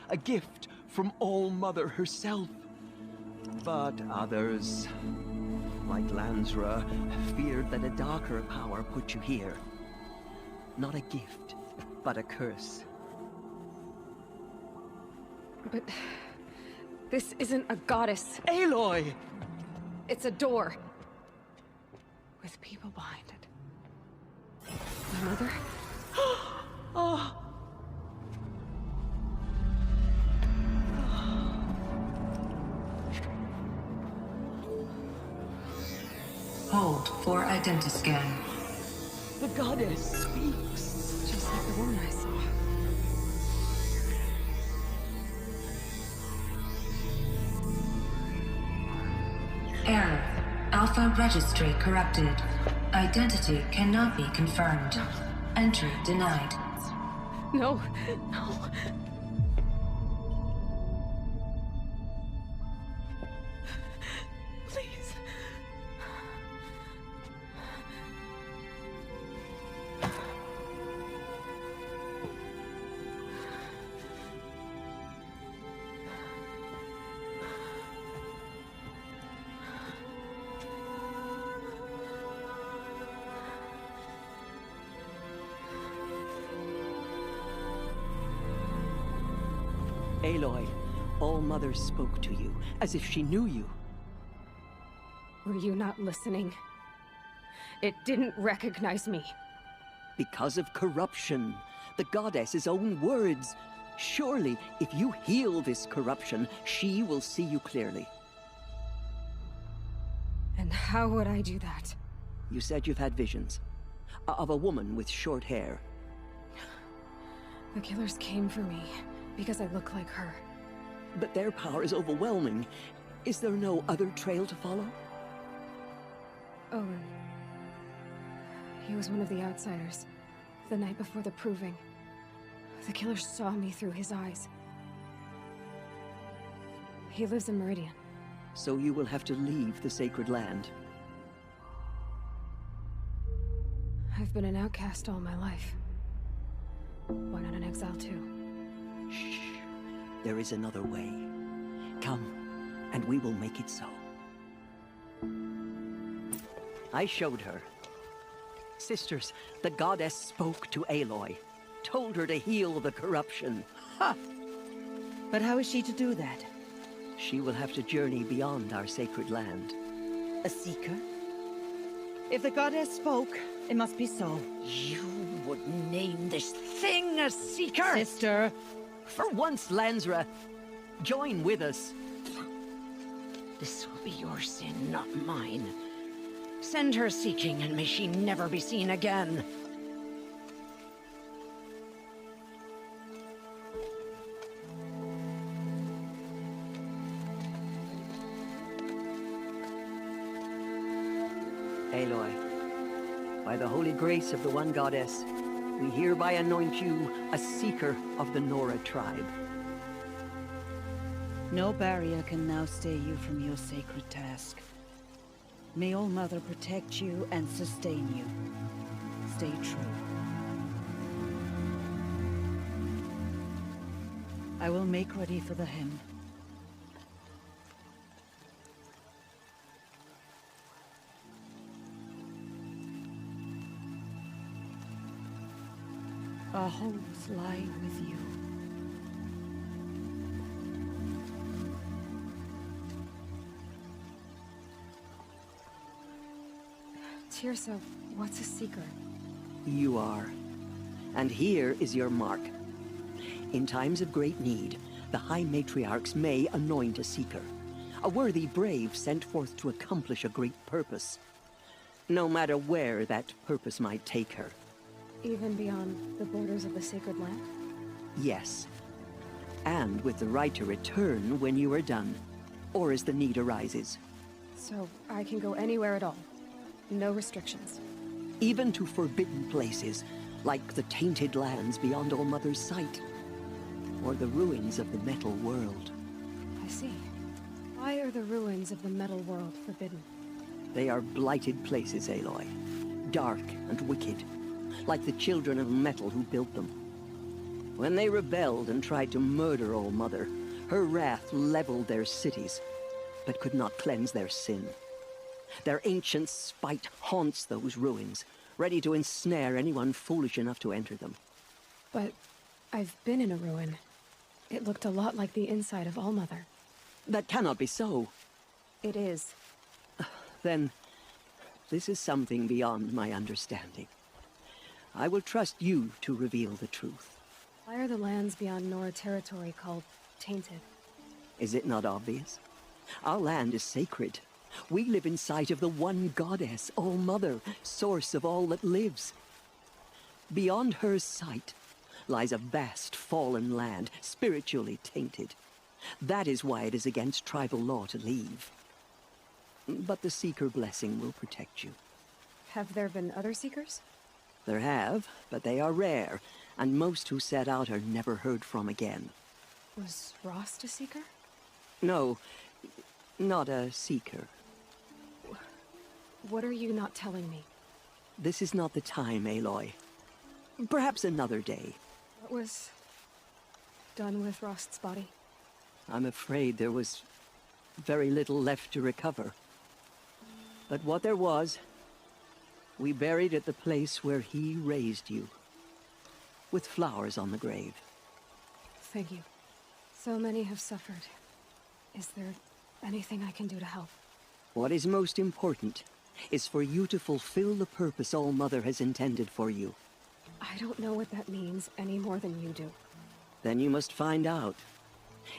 A gift from All Mother herself. But others, like Lansra, feared that a darker power put you here. Not a gift, but a curse. But this isn't a goddess. Aloy! It's a door. With people behind it. My mother? Oh! Hold for identiscan. The goddess speaks. Just like the woman I saw. Error. Alpha registry corrupted. Identity cannot be confirmed. Entry denied. No, no. Please. Aloy, All Mother spoke to you, as if she knew you. Were you not listening? It didn't recognize me. Because of corruption. The goddess's own words. Surely, if you heal this corruption, she will see you clearly. And how would I do that? You said you've had visions. Of a woman with short hair. The killers came for me, because I look like her. But their power is overwhelming. Is there no other trail to follow? Oh, he was one of the outsiders. The night before the proving. The killer saw me through his eyes. He lives in Meridian. So you will have to leave the sacred land. I've been an outcast all my life. Why not an exile too? Shh. There is another way. Come, and we will make it so. I showed her. Sisters, the goddess spoke to Aloy. Told her to heal the corruption. Ha! But how is she to do that? She will have to journey beyond our sacred land. A seeker? If the goddess spoke, it must be so. You would name this thing a seeker? Sister! For once, Lansra, join with us. This will be your sin, not mine. Send her seeking, and may she never be seen again. Aloy, by the holy grace of the one goddess, we hereby anoint you a seeker of the Nora tribe. No barrier can now stay you from your sacred task. May All Mother protect you and sustain you. Stay true. I will make ready for the hymn. Our hopes lie with you. Tirsa, what's a seeker? You are. And here is your mark. In times of great need, the High Matriarchs may anoint a seeker. A worthy brave sent forth to accomplish a great purpose. No matter where that purpose might take her. Even beyond the borders of the sacred land? Yes. And with the right to return when you are done, or as the need arises. So I can go anywhere at all? No restrictions? Even to forbidden places, like the tainted lands beyond All Mother's sight. Or the ruins of the metal world. I see. Why are the ruins of the metal world forbidden? They are blighted places, Aloy. Dark and wicked. Like the children of metal who built them. When they rebelled and tried to murder All Mother, her wrath leveled their cities, but could not cleanse their sin. Their ancient spite haunts those ruins, ready to ensnare anyone foolish enough to enter them. But I've been in a ruin. It looked a lot like the inside of All Mother. That cannot be so. It is. Then, this is something beyond my understanding. I will trust you to reveal the truth. Why are the lands beyond Nora territory called tainted? Is it not obvious? Our land is sacred. We live in sight of the one goddess, All Mother, source of all that lives. Beyond her sight lies a vast fallen land, spiritually tainted. That is why it is against tribal law to leave. But the Seeker blessing will protect you. Have there been other Seekers? There have, but they are rare, and most who set out are never heard from again. Was Rost a Seeker? No, not a Seeker. What are you not telling me? This is not the time, Aloy. Perhaps another day. What was done with Rost's body? I'm afraid there was very little left to recover. But what there was, we buried at the place where he raised you. With flowers on the grave. Thank you. So many have suffered. Is there anything I can do to help? What is most important is for you to fulfill the purpose All Mother has intended for you. I don't know what that means any more than you do. Then you must find out.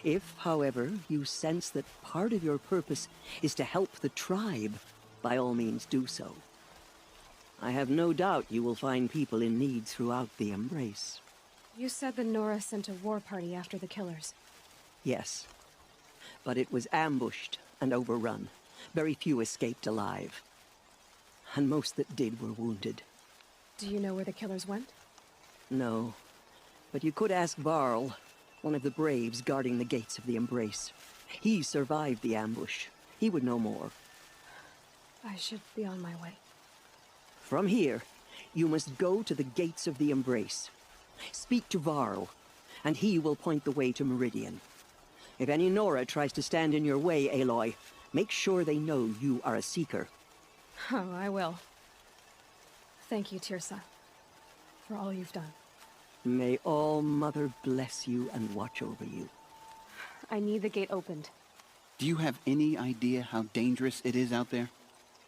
If, however, you sense that part of your purpose is to help the tribe, by all means do so. I have no doubt you will find people in need throughout the Embrace. You said the Nora sent a war party after the killers. Yes. But it was ambushed and overrun. Very few escaped alive. And most that did were wounded. Do you know where the killers went? No. But you could ask Varl, one of the braves guarding the gates of the Embrace. He survived the ambush. He would know more. I should be on my way. From here, you must go to the gates of the Embrace. Speak to Varl, and he will point the way to Meridian. If any Nora tries to stand in your way, Aloy, make sure they know you are a Seeker. Oh, I will. Thank you, Tirsa, for all you've done. May All Mother bless you and watch over you. I need the gate opened. Do you have any idea how dangerous it is out there?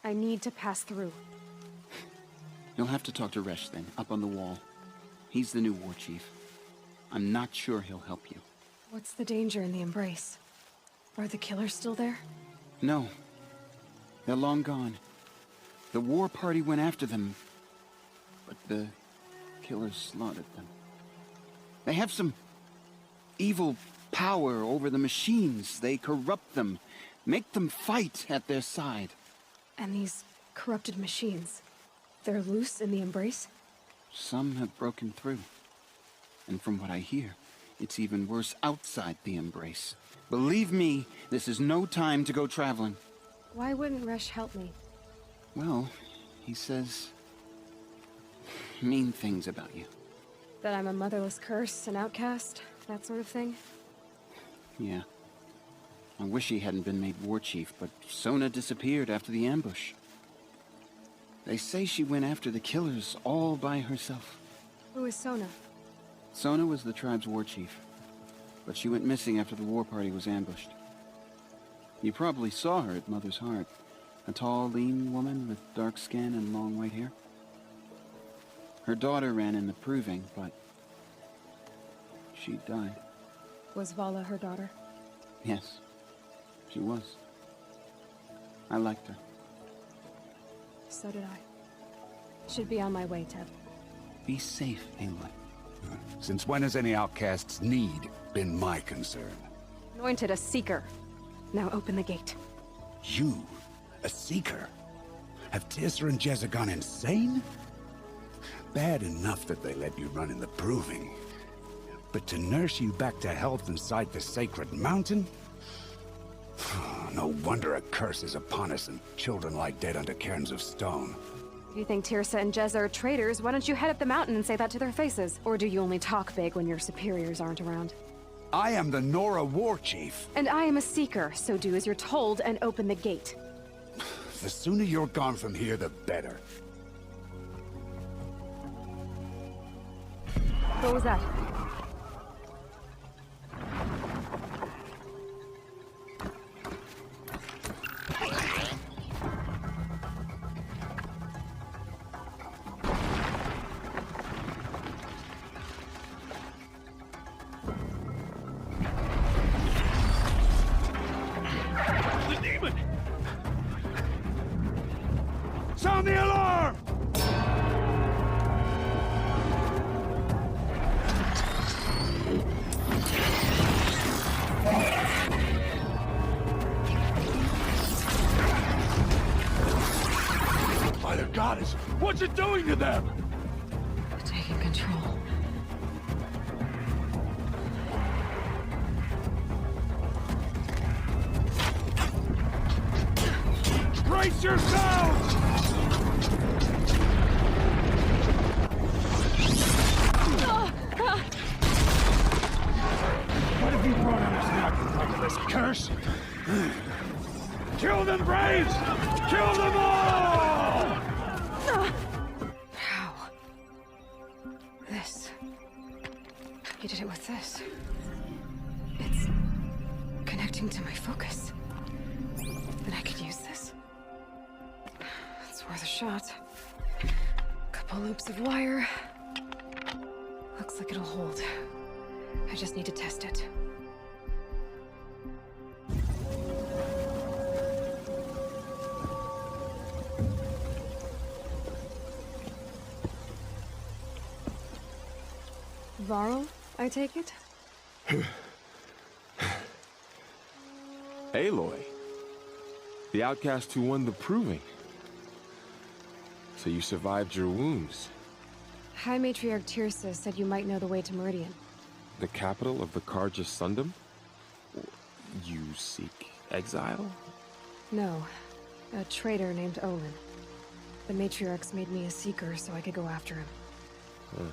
I need to pass through. You'll have to talk to Resh then, up on the wall. He's the new war chief. I'm not sure he'll help you. What's the danger in the Embrace? Are the killers still there? No. They're long gone. The war party went after them, but the killers slaughtered them. They have some evil power over the machines. They corrupt them, make them fight at their side. And these corrupted machines. They're loose in the embrace? Some have broken through. And from what I hear, it's even worse outside the embrace. Believe me, this is no time to go traveling. Why wouldn't Resh help me? Well, he says mean things about you. That I'm a motherless curse, an outcast, that sort of thing? Yeah. I wish he hadn't been made war chief, but Sona disappeared after the ambush. They say she went after the killers all by herself. Who is Sona? Sona was the tribe's war chief, but she went missing after the war party was ambushed. You probably saw her at Mother's Heart. A tall, lean woman with dark skin and long white hair. Her daughter ran in the proving, but she died. Was Vala her daughter? Yes, she was. I liked her. So did I. Should be on my way, Ted. Be safe, Aloy. Since when has any outcast's need been my concern? Anointed a seeker. Now open the gate. You? A seeker? Have Tirsa and Jezza gone insane? Bad enough that they let you run in the proving. But to nurse you back to health inside the sacred mountain? No wonder a curse is upon us and children lie dead under cairns of stone. If you think Tirsa and Jezza are traitors, why don't you head up the mountain and say that to their faces? Or do you only talk big when your superiors aren't around? I am the Nora war chief. And I am a seeker, so do as you're told and open the gate. The sooner you're gone from here, the better. What was that? The demon! Sound the alarm! By the goddess, what's it doing to them? Taking control. Brace yourselves! What have you brought on us now, you motherless curse? Kill them, Braves! Kill them all! How? This. You did it with this. It's connecting to my focus. Then I could use this. It's worth a shot. Couple loops of wire. Looks like it'll hold. I just need to test it. Varl, I take it? Aloy. The outcast who won the proving. So you survived your wounds. High Matriarch Tirsa said you might know the way to Meridian. The capital of the CANGGIH Sundom? You seek exile? No. A traitor named Olin. The Matriarchs made me a seeker so I could go after him.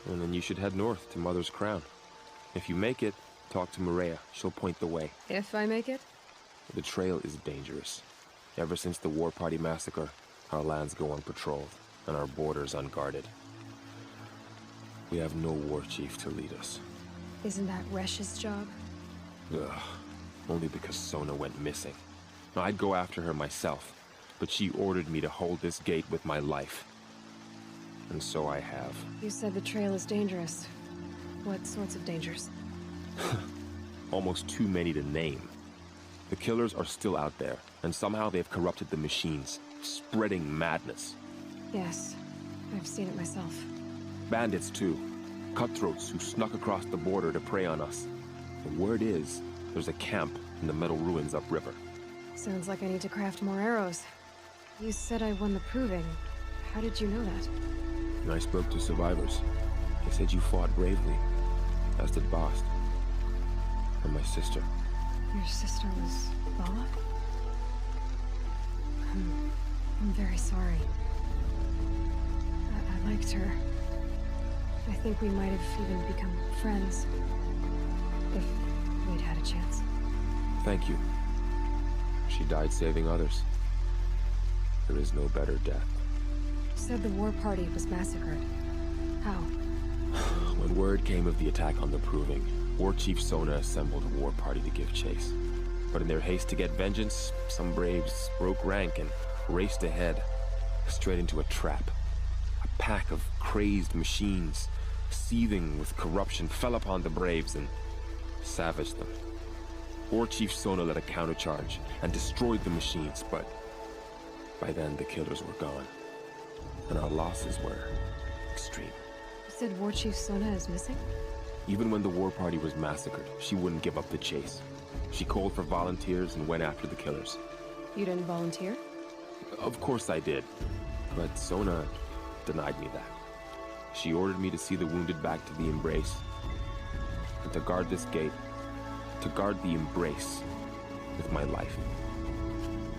And then you should head north to Mother's Crown. If you make it, talk to Maria. She'll point the way. If I make it? The trail is dangerous. Ever since the War Party massacre, our lands go unpatrolled, and our borders unguarded. We have no war chief to lead us. Isn't that Resh's job? Ugh. Only because Sona went missing. I'd go after her myself, but she ordered me to hold this gate with my life. And so I have. You said the trail is dangerous. What sorts of dangers? Almost too many to name. The killers are still out there, and somehow they've corrupted the machines, spreading madness. Yes, I've seen it myself. Bandits, too. Cutthroats who snuck across the border to prey on us. The word is, there's a camp in the metal ruins upriver. Sounds like I need to craft more arrows. You said I won the proving. How did you know that? And I spoke to survivors. They said you fought bravely, as did Bast. And my sister. Your sister was Vala? I'm very sorry. I liked her. I think we might have even become friends. If we'd had a chance. Thank you. She died saving others. There is no better death. You said the war party was massacred. How? When word came of the attack on the Proving, War Chief Sona assembled a war party to give chase. But in their haste to get vengeance, some braves broke rank and raced ahead, straight into a trap. A pack of crazed machines, seething with corruption, fell upon the braves and savaged them. War Chief Sona led a countercharge and destroyed the machines, but by then the killers were gone, and our losses were extreme. You said War Chief Sona is missing? Even when the war party was massacred, she wouldn't give up the chase. She called for volunteers and went after the killers. You didn't volunteer? Of course I did, but Sona denied me that. She ordered me to see the wounded back to the Embrace, and to guard this gate, to guard the Embrace with my life.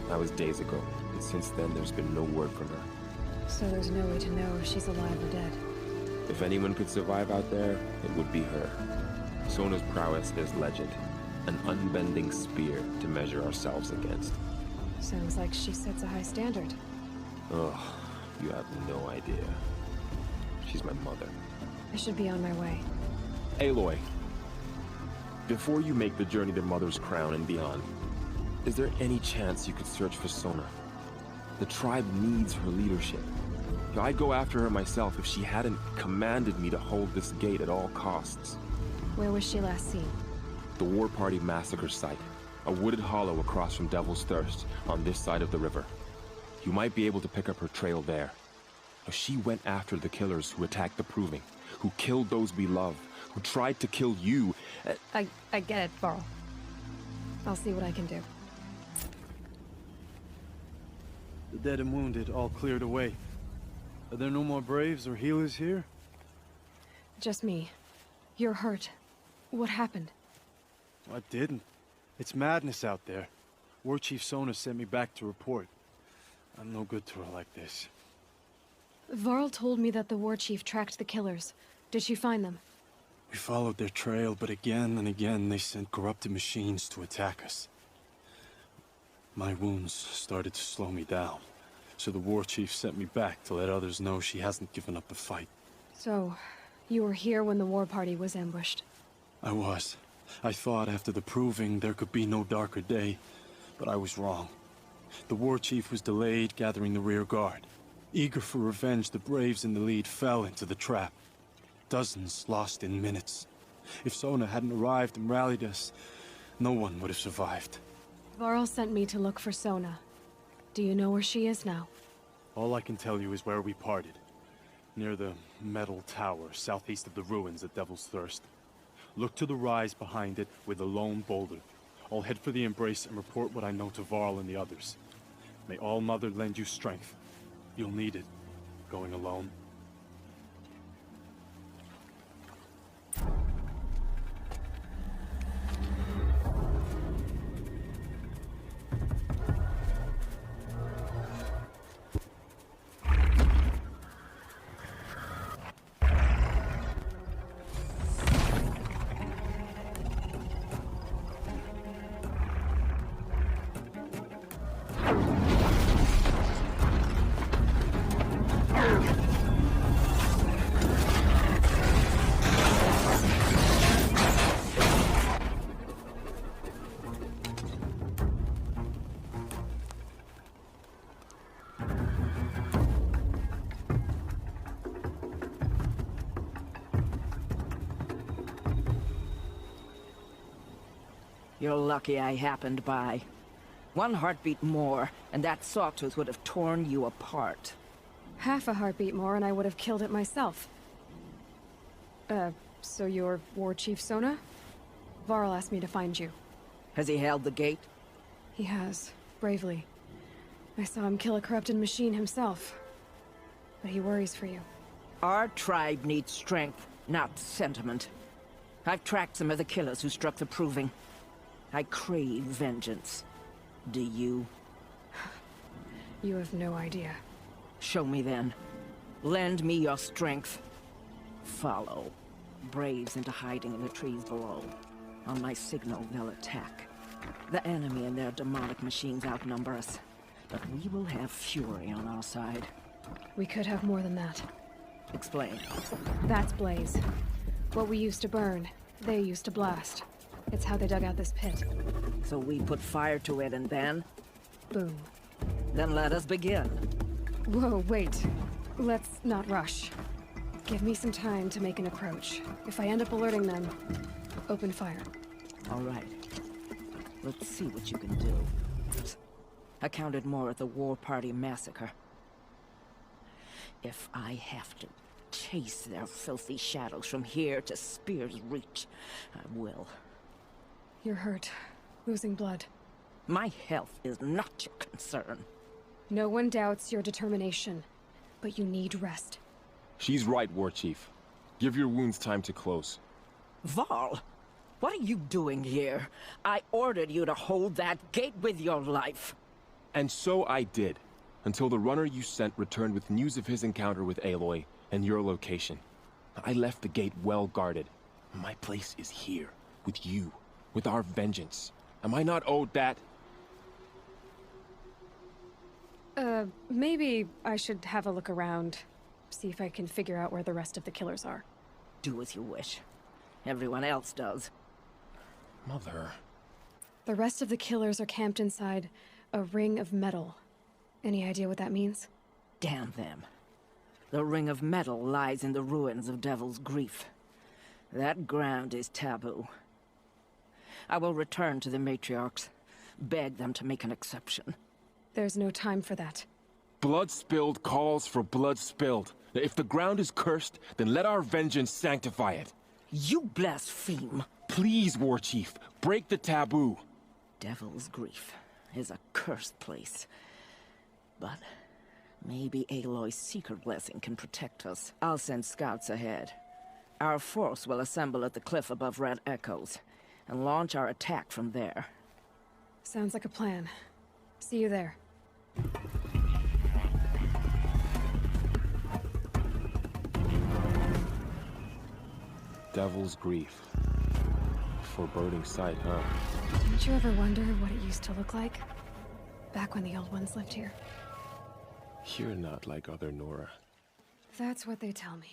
That was days ago, and since then there's been no word from her. So there's no way to know if she's alive or dead. If anyone could survive out there, it would be her. Sona's prowess is legend, an unbending spear to measure ourselves against. Sounds like she sets a high standard. Ugh, you have no idea. She's my mother. I should be on my way. Aloy, before you make the journey to Mother's Crown and beyond, is there any chance you could search for Sona? The tribe needs her leadership. I'd go after her myself if she hadn't commanded me to hold this gate at all costs. Where was she last seen? The War Party massacre site. A wooded hollow across from Devil's Thirst, on this side of the river. You might be able to pick up her trail there. She went after the killers who attacked the Proving, who killed those we love, who tried to kill you. I get it, Varl. I'll see what I can do. The dead and wounded all cleared away. Are there no more braves or healers here? Just me. You're hurt. What happened? I didn't. It's madness out there. War Chief Sona sent me back to report. I'm no good to her like this. Varl told me that the War Chief tracked the killers. Did she find them? We followed their trail, but again and again they sent corrupted machines to attack us. My wounds started to slow me down, so the War Chief sent me back to let others know she hasn't given up the fight. So, you were here when the war party was ambushed? I was. I thought after the Proving there could be no darker day, but I was wrong. The War Chief was delayed gathering the rear guard. Eager for revenge, the braves in the lead fell into the trap. Dozens lost in minutes. If Sona hadn't arrived and rallied us, no one would have survived. Varl sent me to look for Sona. Do you know where she is now? All I can tell you is where we parted. Near the metal tower, southeast of the ruins at Devil's Thirst. Look to the rise behind it with a lone boulder. I'll head for the Embrace and report what I know to Varl and the others. May All Mother lend you strength. You'll need it, going alone. You're lucky I happened by. One heartbeat more, and that sawtooth would have torn you apart. Half a heartbeat more and I would have killed it myself. So you're War Chief Sona? Varl asked me to find you. Has he held the gate? He has, bravely. I saw him kill a corrupted machine himself. But he worries for you. Our tribe needs strength, not sentiment. I've tracked some of the killers who struck the Proving. I crave vengeance. Do you? You have no idea. Show me then. Lend me your strength. Follow Braves into hiding in the trees below. On my signal, they'll attack. The enemy and their demonic machines outnumber us. But we will have fury on our side. We could have more than that. Explain. That's Blaze. What we used to burn, they used to blast. It's how they dug out this pit. So we put fire to it and then? Boom. Then let us begin. Whoa, wait. Let's not rush. Give me some time to make an approach. If I end up alerting them, open fire. All right. Let's see what you can do. I counted more at the War Party massacre. If I have to chase their filthy shadows from here to Spear's Reach, I will. You're hurt. Losing blood. My health is not your concern. No one doubts your determination, but you need rest. She's right, War Chief. Give your wounds time to close. Varl, what are you doing here? I ordered you to hold that gate with your life. And so I did, until the runner you sent returned with news of his encounter with Aloy and your location. I left the gate well guarded. My place is here, with you, with our vengeance. Am I not owed that? Maybe I should have a look around. See if I can figure out where the rest of the killers are. Do as you wish. Everyone else does. Mother... The rest of the killers are camped inside a ring of metal. Any idea what that means? Damn them. The ring of metal lies in the ruins of Devil's Grief. That ground is taboo. I will return to the matriarchs, beg them to make an exception. There's no time for that. Blood spilled calls for blood spilled. If the ground is cursed, then let our vengeance sanctify it. You blaspheme. Please, War Chief, break the taboo. Devil's Grief is a cursed place. But maybe Aloy's secret blessing can protect us. I'll send scouts ahead. Our force will assemble at the cliff above Red Echoes, and launch our attack from there. Sounds like a plan. See you there. Devil's Grief. Foreboding sight, huh? Didn't you ever wonder what it used to look like? Back when the old ones lived here. You're not like other Nora. That's what they tell me.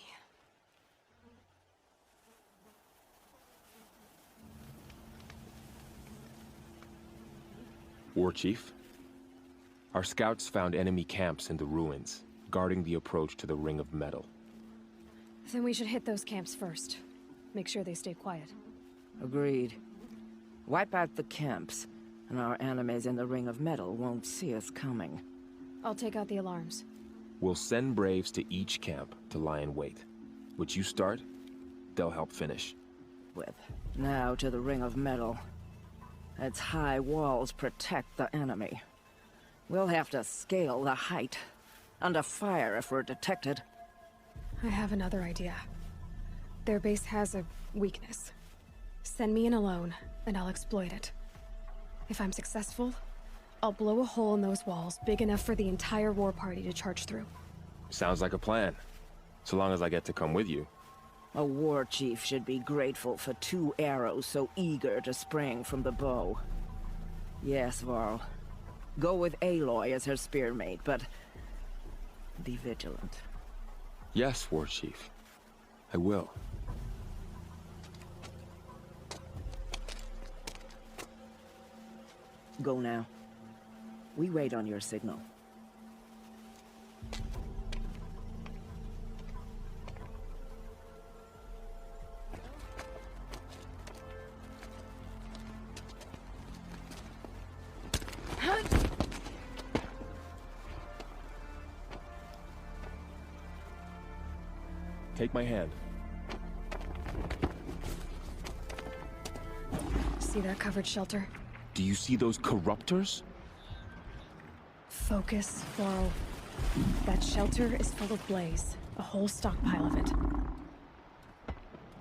War Chief? Our scouts found enemy camps in the ruins, guarding the approach to the Ring of Metal. Then we should hit those camps first. Make sure they stay quiet. Agreed. Wipe out the camps, and our enemies in the Ring of Metal won't see us coming. I'll take out the alarms. We'll send Braves to each camp to lie in wait. Which you start, they'll help finish. Now to the Ring of Metal. Its high walls protect the enemy. We'll have to scale the height. Under fire if we're detected. I have another idea. Their base has a weakness. Send me in alone, and I'll exploit it. If I'm successful, I'll blow a hole in those walls big enough for the entire war party to charge through. Sounds like a plan. So long as I get to come with you. A war chief should be grateful for 2 arrows so eager to spring from the bow. Yes, Varl. Go with Aloy as her spearmate, but be vigilant. Yes, War Chief. I will. Go now. We wait on your signal. Take my hand. See that covered shelter? Do you see those corruptors? Focus, Laurel. That shelter is full of blaze, a whole stockpile of it.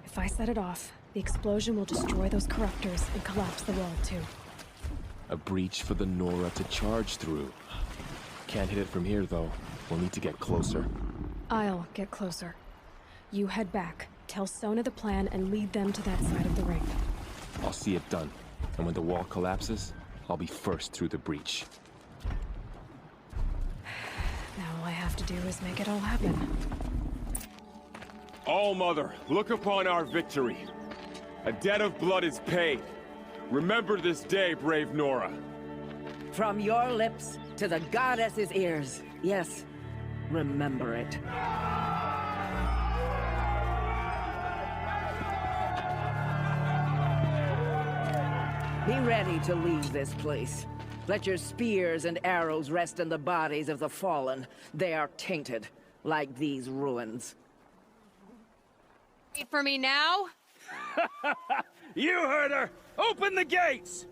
If I set it off, the explosion will destroy those corruptors and collapse the wall too. A breach for the Nora to charge through. Can't hit it from here, though. We'll need to get closer. I'll get closer. You head back, tell Sona the plan, and lead them to that side of the ring. I'll see it done. And when the wall collapses, I'll be first through the breach. Now all I have to do is make it all happen. All-Mother, look upon our victory. A debt of blood is paid. Remember this day, brave Nora. From your lips to the goddess's ears. Yes, remember it. Be ready to leave this place. Let your spears and arrows rest in the bodies of the fallen. They are tainted, like these ruins. Wait for me now? You heard her! Open the gates!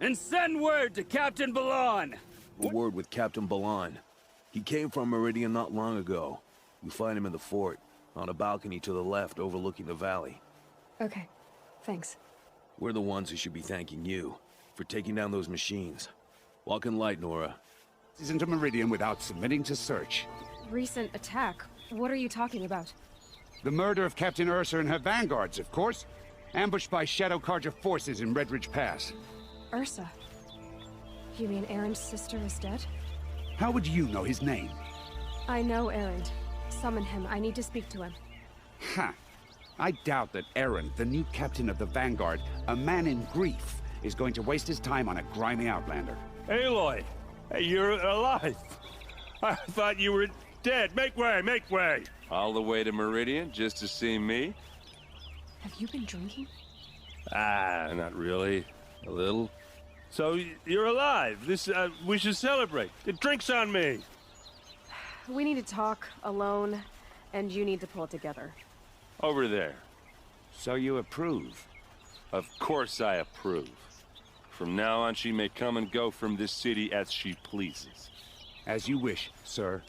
And send word to Captain Balan! A word with Captain Balan. He came from Meridian not long ago. You find him in the fort, on a balcony to the left overlooking the valley. Okay, thanks. We're the ones who should be thanking you for taking down those machines. Walk in light, Nora. Isn't a Meridian without submitting to search. Recent attack? What are you talking about? The murder of Captain Ursa and her vanguards, of course. Ambushed by Shadow Carja forces in Redridge Pass. Ursa? You mean Erend's sister is dead? How would you know his name? I know Erend. Summon him. I need to speak to him. Ha! I doubt that Erend, the new captain of the Vanguard, a man in grief, is going to waste his time on a grimy outlander. Aloy! Hey, you're alive! I thought you were dead. Make way, make way! All the way to Meridian just to see me? Have you been drinking? Ah, not really. A little. So, you're alive. We should celebrate. The drink's on me. We need to talk, alone, and you need to pull it together. Over there. So you approve? Of course I approve. From now on, she may come and go from this city as she pleases. As you wish, sir.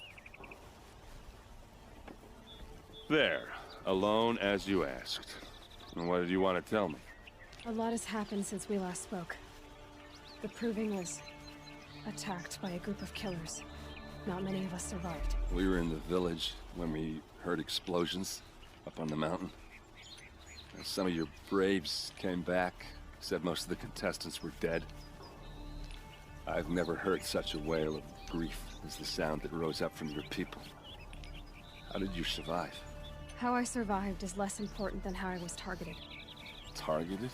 There. Alone as you asked. And what did you want to tell me? A lot has happened since we last spoke. The Proving was attacked by a group of killers. Not many of us survived. We were in the village when we heard explosions up on the mountain. And some of your braves came back, said most of the contestants were dead. I've never heard such a wail of grief as the sound that rose up from your people. How did you survive? How I survived is less important than how I was targeted. Targeted?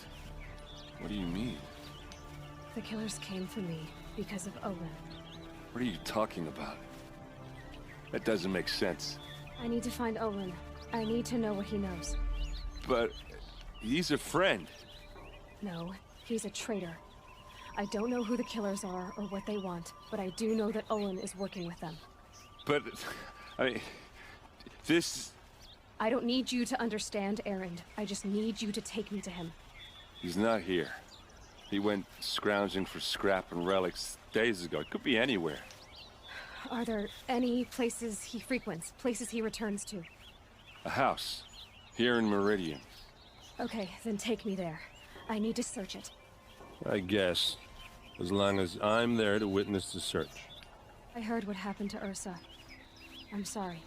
What do you mean? The killers came for me because of Olin. What are you talking about? That doesn't make sense. I need to find Olin. I need to know what he knows. But he's a friend. No, he's a traitor. I don't know who the killers are or what they want, but I do know that Olin is working with them. But, I mean, this... I don't need you to understand Erend. I just need you to take me to him. He's not here. He went scrounging for scrap and relics days ago. It could be anywhere. Are there any places he frequents, places he returns to? A house. Here in Meridian. Okay, then take me there. I need to search it. I guess. As long as I'm there to witness the search. I heard what happened to Ursa. I'm sorry.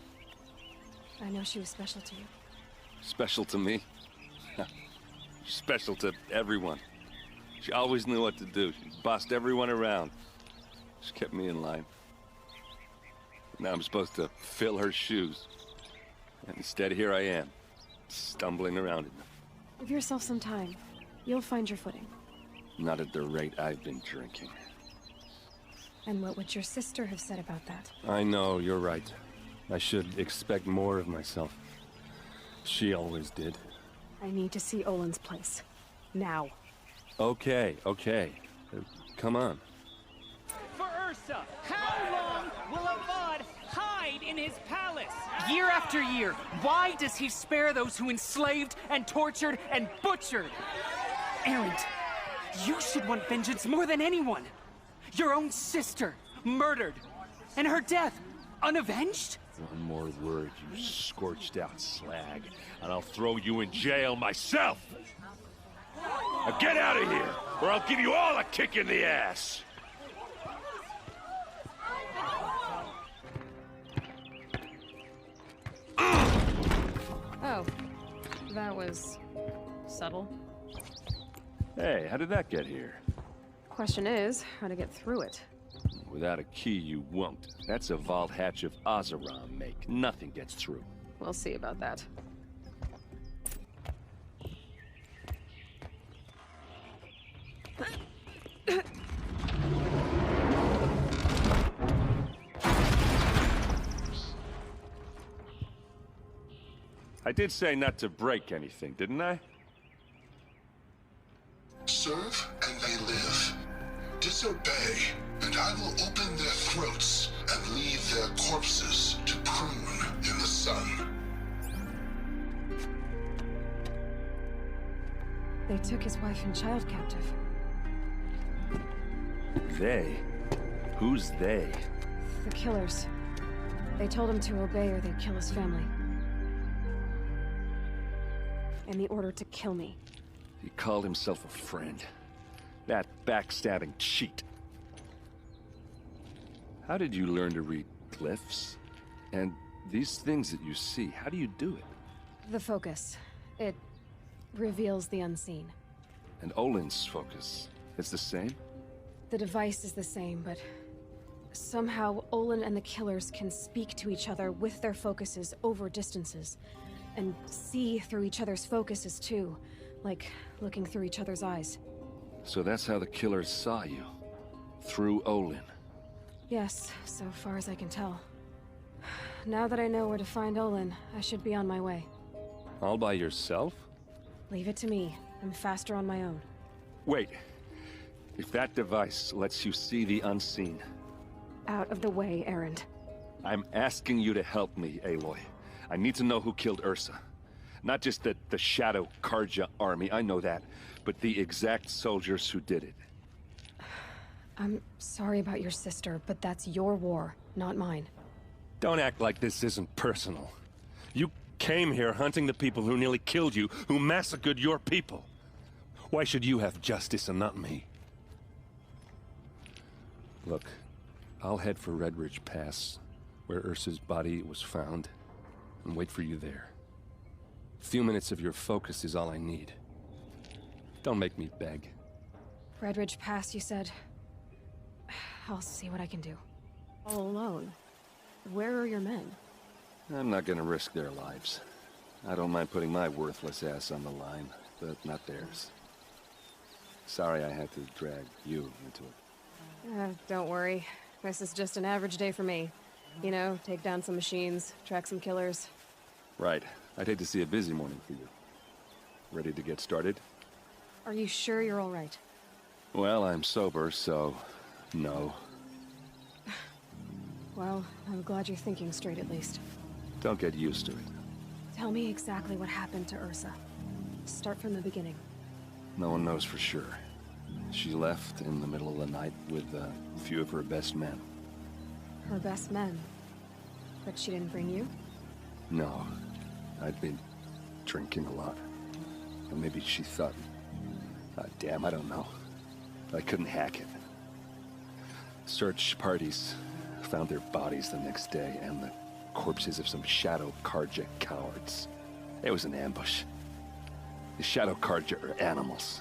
I know she was special to you. Special to me? Special to everyone. She always knew what to do. She bossed everyone around. She kept me in line. Now I'm supposed to fill her shoes. And instead, here I am, stumbling around in them. Give yourself some time. You'll find your footing. Not at the rate I've been drinking. And what would your sister have said about that? I know, you're right. I should expect more of myself. She always did. I need to see Olin's place. Now. Okay, okay. Come on. For Ursa, how long will Avad hide in his palace? Year after year, why does he spare those who enslaved and tortured and butchered? Erend, you should want vengeance more than anyone. Your own sister, murdered. And her death, unavenged? One more word, you scorched out slag, and I'll throw you in jail myself! Now get out of here, or I'll give you all a kick in the ass! Oh, that was subtle. Hey, how did that get here? Question is, how to get through it. Without a key, you won't. That's a vault hatch of Oseram make. Nothing gets through. We'll see about that. I did say not to break anything, didn't I? Serve and they live. Disobey, and I will open their throats and leave their corpses to prune in the sun. They took his wife and child captive. They? Who's they? The killers. They told him to obey or they'd kill his family. And the order to kill me. He called himself a friend. That backstabbing cheat. How did you learn to read glyphs? And these things that you see, how do you do it? The focus. It reveals the unseen. And Olin's focus, it's the same? The device is the same, but somehow Olin and the killers can speak to each other with their focuses over distances. And see through each other's focuses too, like looking through each other's eyes. So that's how the killers saw you? Through Olin? Yes, so far as I can tell. Now that I know where to find Olin, I should be on my way. All by yourself? Leave it to me. I'm faster on my own. Wait. If that device lets you see the unseen... Out of the way, Erend. I'm asking you to help me, Aloy. I need to know who killed Ursa. Not just the Shadow Carja army, I know that, but the exact soldiers who did it. I'm sorry about your sister, but that's your war, not mine. Don't act like this isn't personal. You came here hunting the people who nearly killed you, who massacred your people. Why should you have justice and not me? Look, I'll head for Red Ridge Pass, where Ursa's body was found, and wait for you there. A few minutes of your focus is all I need. Don't make me beg. Red Ridge Pass, you said? I'll see what I can do. All alone? Where are your men? I'm not gonna risk their lives. I don't mind putting my worthless ass on the line, but not theirs. Sorry I had to drag you into it. Don't worry. This is just an average day for me. You know, take down some machines, track some killers. Right. I'd hate to see a busy morning for you. Ready to get started? Are you sure you're all right? Well, I'm sober, so... no. Well, I'm glad you're thinking straight at least. Don't get used to it. Tell me exactly what happened to Ursa. Start from the beginning. No one knows for sure. She left in the middle of the night with a few of her best men. Her best men? But she didn't bring you? No. I'd been drinking a lot. Or maybe she thought... damn, I don't know. I couldn't hack it. Search parties found their bodies the next day, and the corpses of some Shadow Carja cowards. It was an ambush. The Shadow Carja are animals.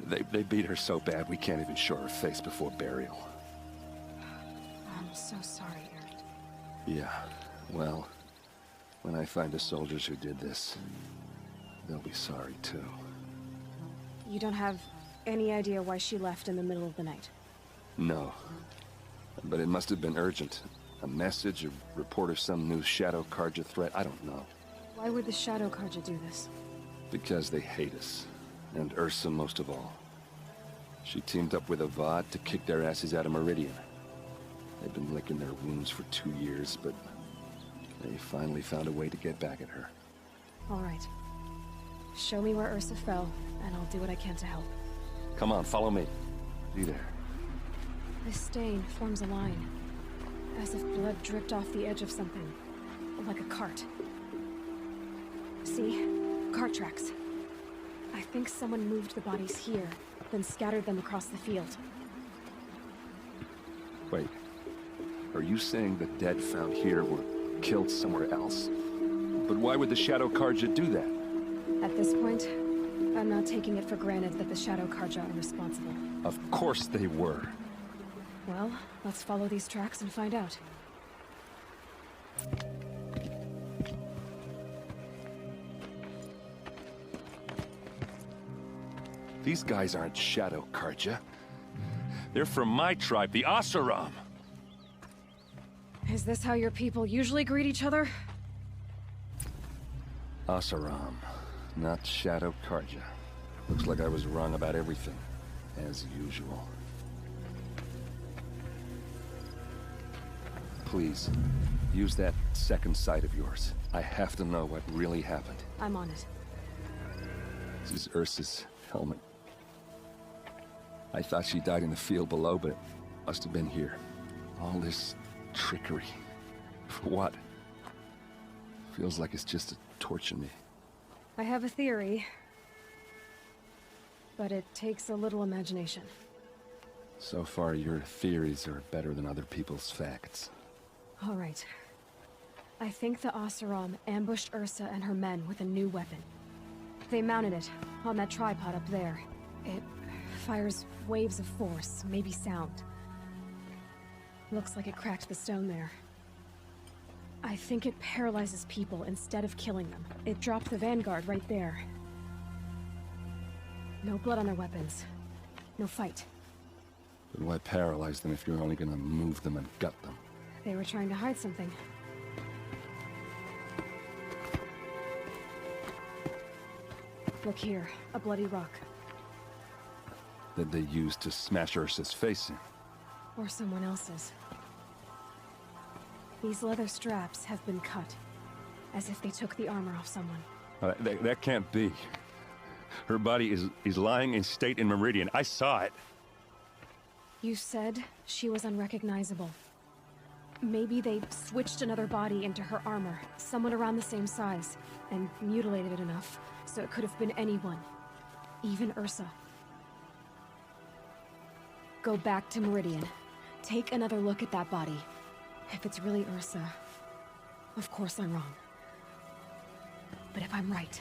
They beat her so bad we can't even show her face before burial. I'm so sorry, Erend. Yeah, well, when I find the soldiers who did this, they'll be sorry too. You don't have any idea why she left in the middle of the night? No. But it must have been urgent. A message, a report of some new Shadow Carja threat, I don't know. Why would the Shadow Carja do this? Because they hate us. And Ursa most of all. She teamed up with Avad to kick their asses out of Meridian. They've been licking their wounds for 2 years, but they finally found a way to get back at her. All right. Show me where Ursa fell, and I'll do what I can to help. Come on, follow me. Be there. This stain forms a line, as if blood dripped off the edge of something, like a cart. See? Cart tracks. I think someone moved the bodies here, then scattered them across the field. Wait. Are you saying the dead found here were killed somewhere else? But why would the Shadow Carja do that? At this point, I'm not taking it for granted that the Shadow Carja are responsible. Of course they were. Well, let's follow these tracks and find out. These guys aren't Shadow Carja. They're from my tribe, the Oseram. Is this how your people usually greet each other? Oseram, not Shadow Carja. Looks like I was wrong about everything, as usual. Please, use that second sight of yours. I have to know what really happened. I'm on it. This is Ursa's helmet. I thought she died in the field below, but it must have been here. All this trickery. For what? Feels like it's just to torture me. I have a theory, but it takes a little imagination. So far, your theories are better than other people's facts. All right. I think the Oseram ambushed Ursa and her men with a new weapon. They mounted it on that tripod up there. It fires waves of force, maybe sound. Looks like it cracked the stone there. I think it paralyzes people instead of killing them. It dropped the vanguard right there. No blood on their weapons. No fight. But why paralyze them if you're only gonna move them and gut them? They were trying to hide something. Look here, a bloody rock. That they used to smash Ursa's face in. Or someone else's. These leather straps have been cut, as if they took the armor off someone. That can't be. Her body is lying in state in Meridian. I saw it. You said she was unrecognizable. Maybe they switched another body into her armor, someone around the same size, and mutilated it enough, so it could have been anyone. Even Ursa. Go back to Meridian. Take another look at that body. If it's really Ursa, of course I'm wrong. But if I'm right...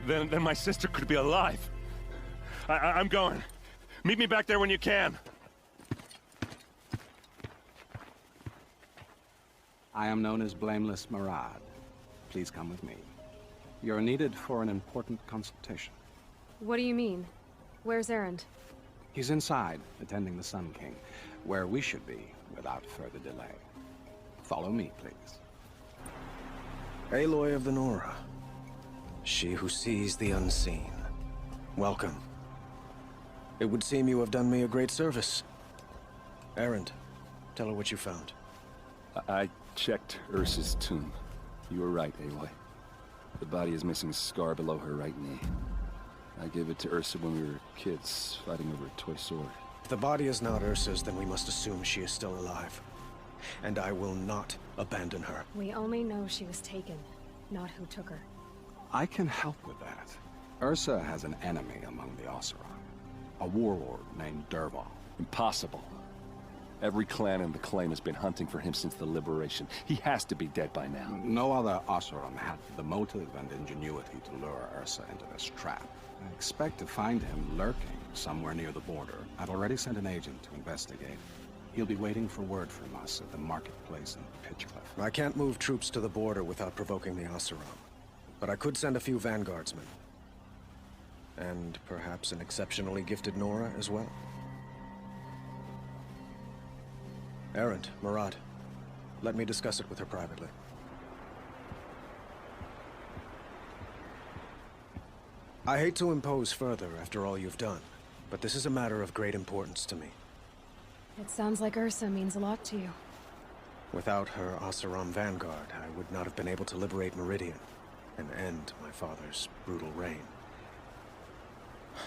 Then my sister could be alive. I'm going. Meet me back there when you can. I am known as Blameless Murad. Please come with me. You're needed for an important consultation. What do you mean? Where's Erend? He's inside, attending the Sun King, where we should be without further delay. Follow me, please. Aloy of the Nora. She who sees the unseen. Welcome. It would seem you have done me a great service. Erend, tell her what you found. I checked Ursa's tomb. You were right, Aloy. The body is missing a scar below her right knee. I gave it to Ursa when we were kids, fighting over a toy sword. If the body is not Ursa's, then we must assume she is still alive. And I will not abandon her. We only know she was taken, not who took her. I can help with that. Ursa has an enemy among the Oseram. A warlord named Dervahl. Impossible. Every clan in the claim has been hunting for him since the liberation. He has to be dead by now. No other Oseram had the motive and ingenuity to lure Ursa into this trap. I expect to find him lurking somewhere near the border. I've already sent an agent to investigate. He'll be waiting for word from us at the marketplace in Pitchcliff. I can't move troops to the border without provoking the Oseram. But I could send a few vanguardsmen. And perhaps an exceptionally gifted Nora as well. Erend, Murad, let me discuss it with her privately. I hate to impose further after all you've done, but this is a matter of great importance to me. It sounds like Ursa means a lot to you. Without her Oseram vanguard, I would not have been able to liberate Meridian and end my father's brutal reign.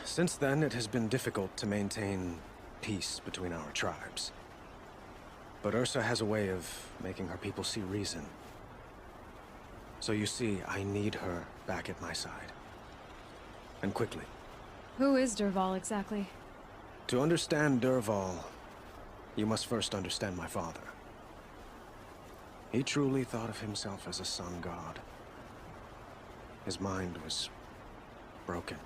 Since then, it has been difficult to maintain peace between our tribes. But Ursa has a way of making her people see reason. So you see, I need her back at my side. And quickly. Who is Dervahl exactly? To understand Dervahl, you must first understand my father. He truly thought of himself as a sun god. His mind was broken.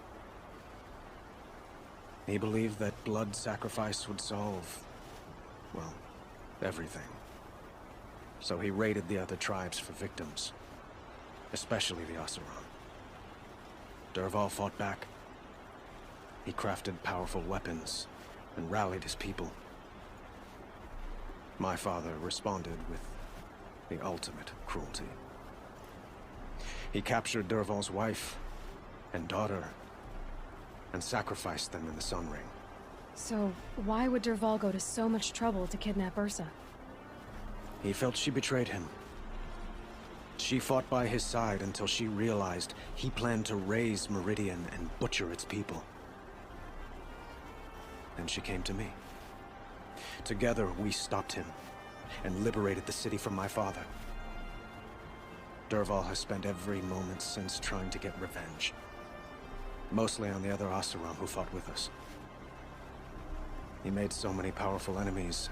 He believed that blood sacrifice would solve, well, everything. So he raided the other tribes for victims, especially the Oseram. Dervahl fought back. He crafted powerful weapons and rallied his people. My father responded with the ultimate cruelty. He captured Dervahl's wife and daughter and sacrificed them in the Sun Ring. So, why would Dervahl go to so much trouble to kidnap Ursa? He felt she betrayed him. She fought by his side until she realized he planned to raise Meridian and butcher its people. Then she came to me. Together, we stopped him and liberated the city from my father. Dervahl has spent every moment since trying to get revenge. Mostly on the other Oseram who fought with us. He made so many powerful enemies,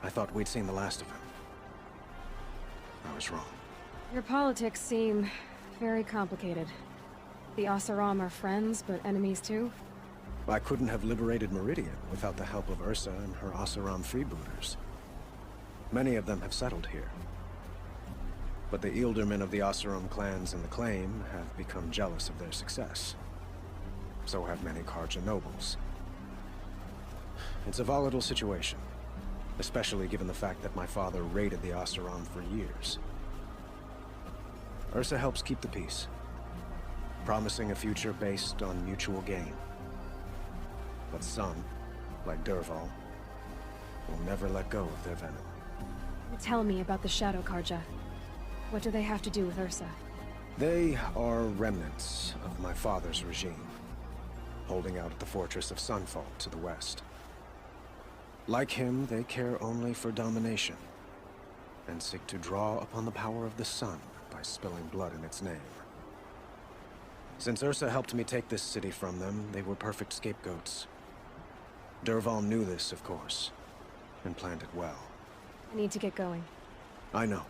I thought we'd seen the last of him. I was wrong. Your politics seem very complicated. The Oseram are friends, but enemies too? I couldn't have liberated Meridian without the help of Ursa and her Oseram freebooters. Many of them have settled here. But the Ealdormen of the Oseram clans in the Claim have become jealous of their success. So have many CANGGIH nobles. It's a volatile situation, especially given the fact that my father raided the Oseram for years. Ursa helps keep the peace, promising a future based on mutual gain. But some, like Dervahl, will never let go of their venom. Tell me about the Shadow CANGGIH. What do they have to do with Ursa? They are remnants of my father's regime, holding out at the fortress of Sunfall to the west. Like him, they care only for domination, and seek to draw upon the power of the sun by spilling blood in its name. Since Ursa helped me take this city from them, they were perfect scapegoats. Dervahl knew this, of course, and planned it well. I need to get going. I know.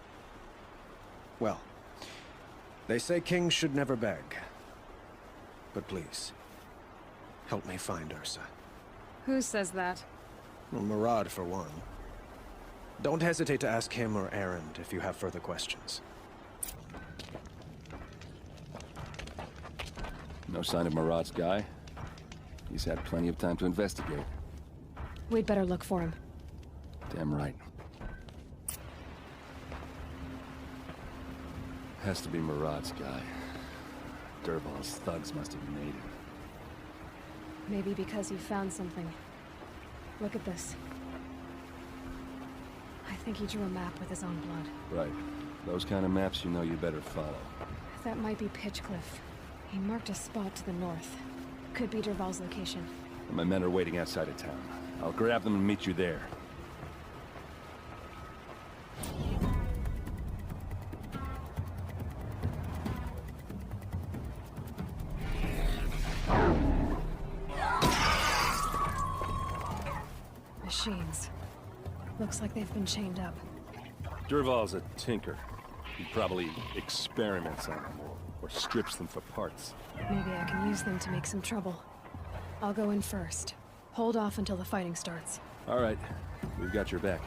Well, they say kings should never beg. But please, help me find Ursa. Who says that? Well, Murad, for one. Don't hesitate to ask him or Erend if you have further questions. No sign of Murad's guy? He's had plenty of time to investigate. We'd better look for him. Damn right. Has to be Murad's guy. Dervahl's thugs must have made him. Maybe because he found something. Look at this. I think he drew a map with his own blood. Right. Those kind of maps you know you better follow. That might be Pitchcliff. He marked a spot to the north. Could be Dervahl's location. My men are waiting outside of town. I'll grab them and meet you there. Machines. Looks like they've been chained up. Dervahl's a tinker. He probably experiments on them or strips them for parts. Maybe I can use them to make some trouble. I'll go in first. Hold off until the fighting starts. All right. We've got your back.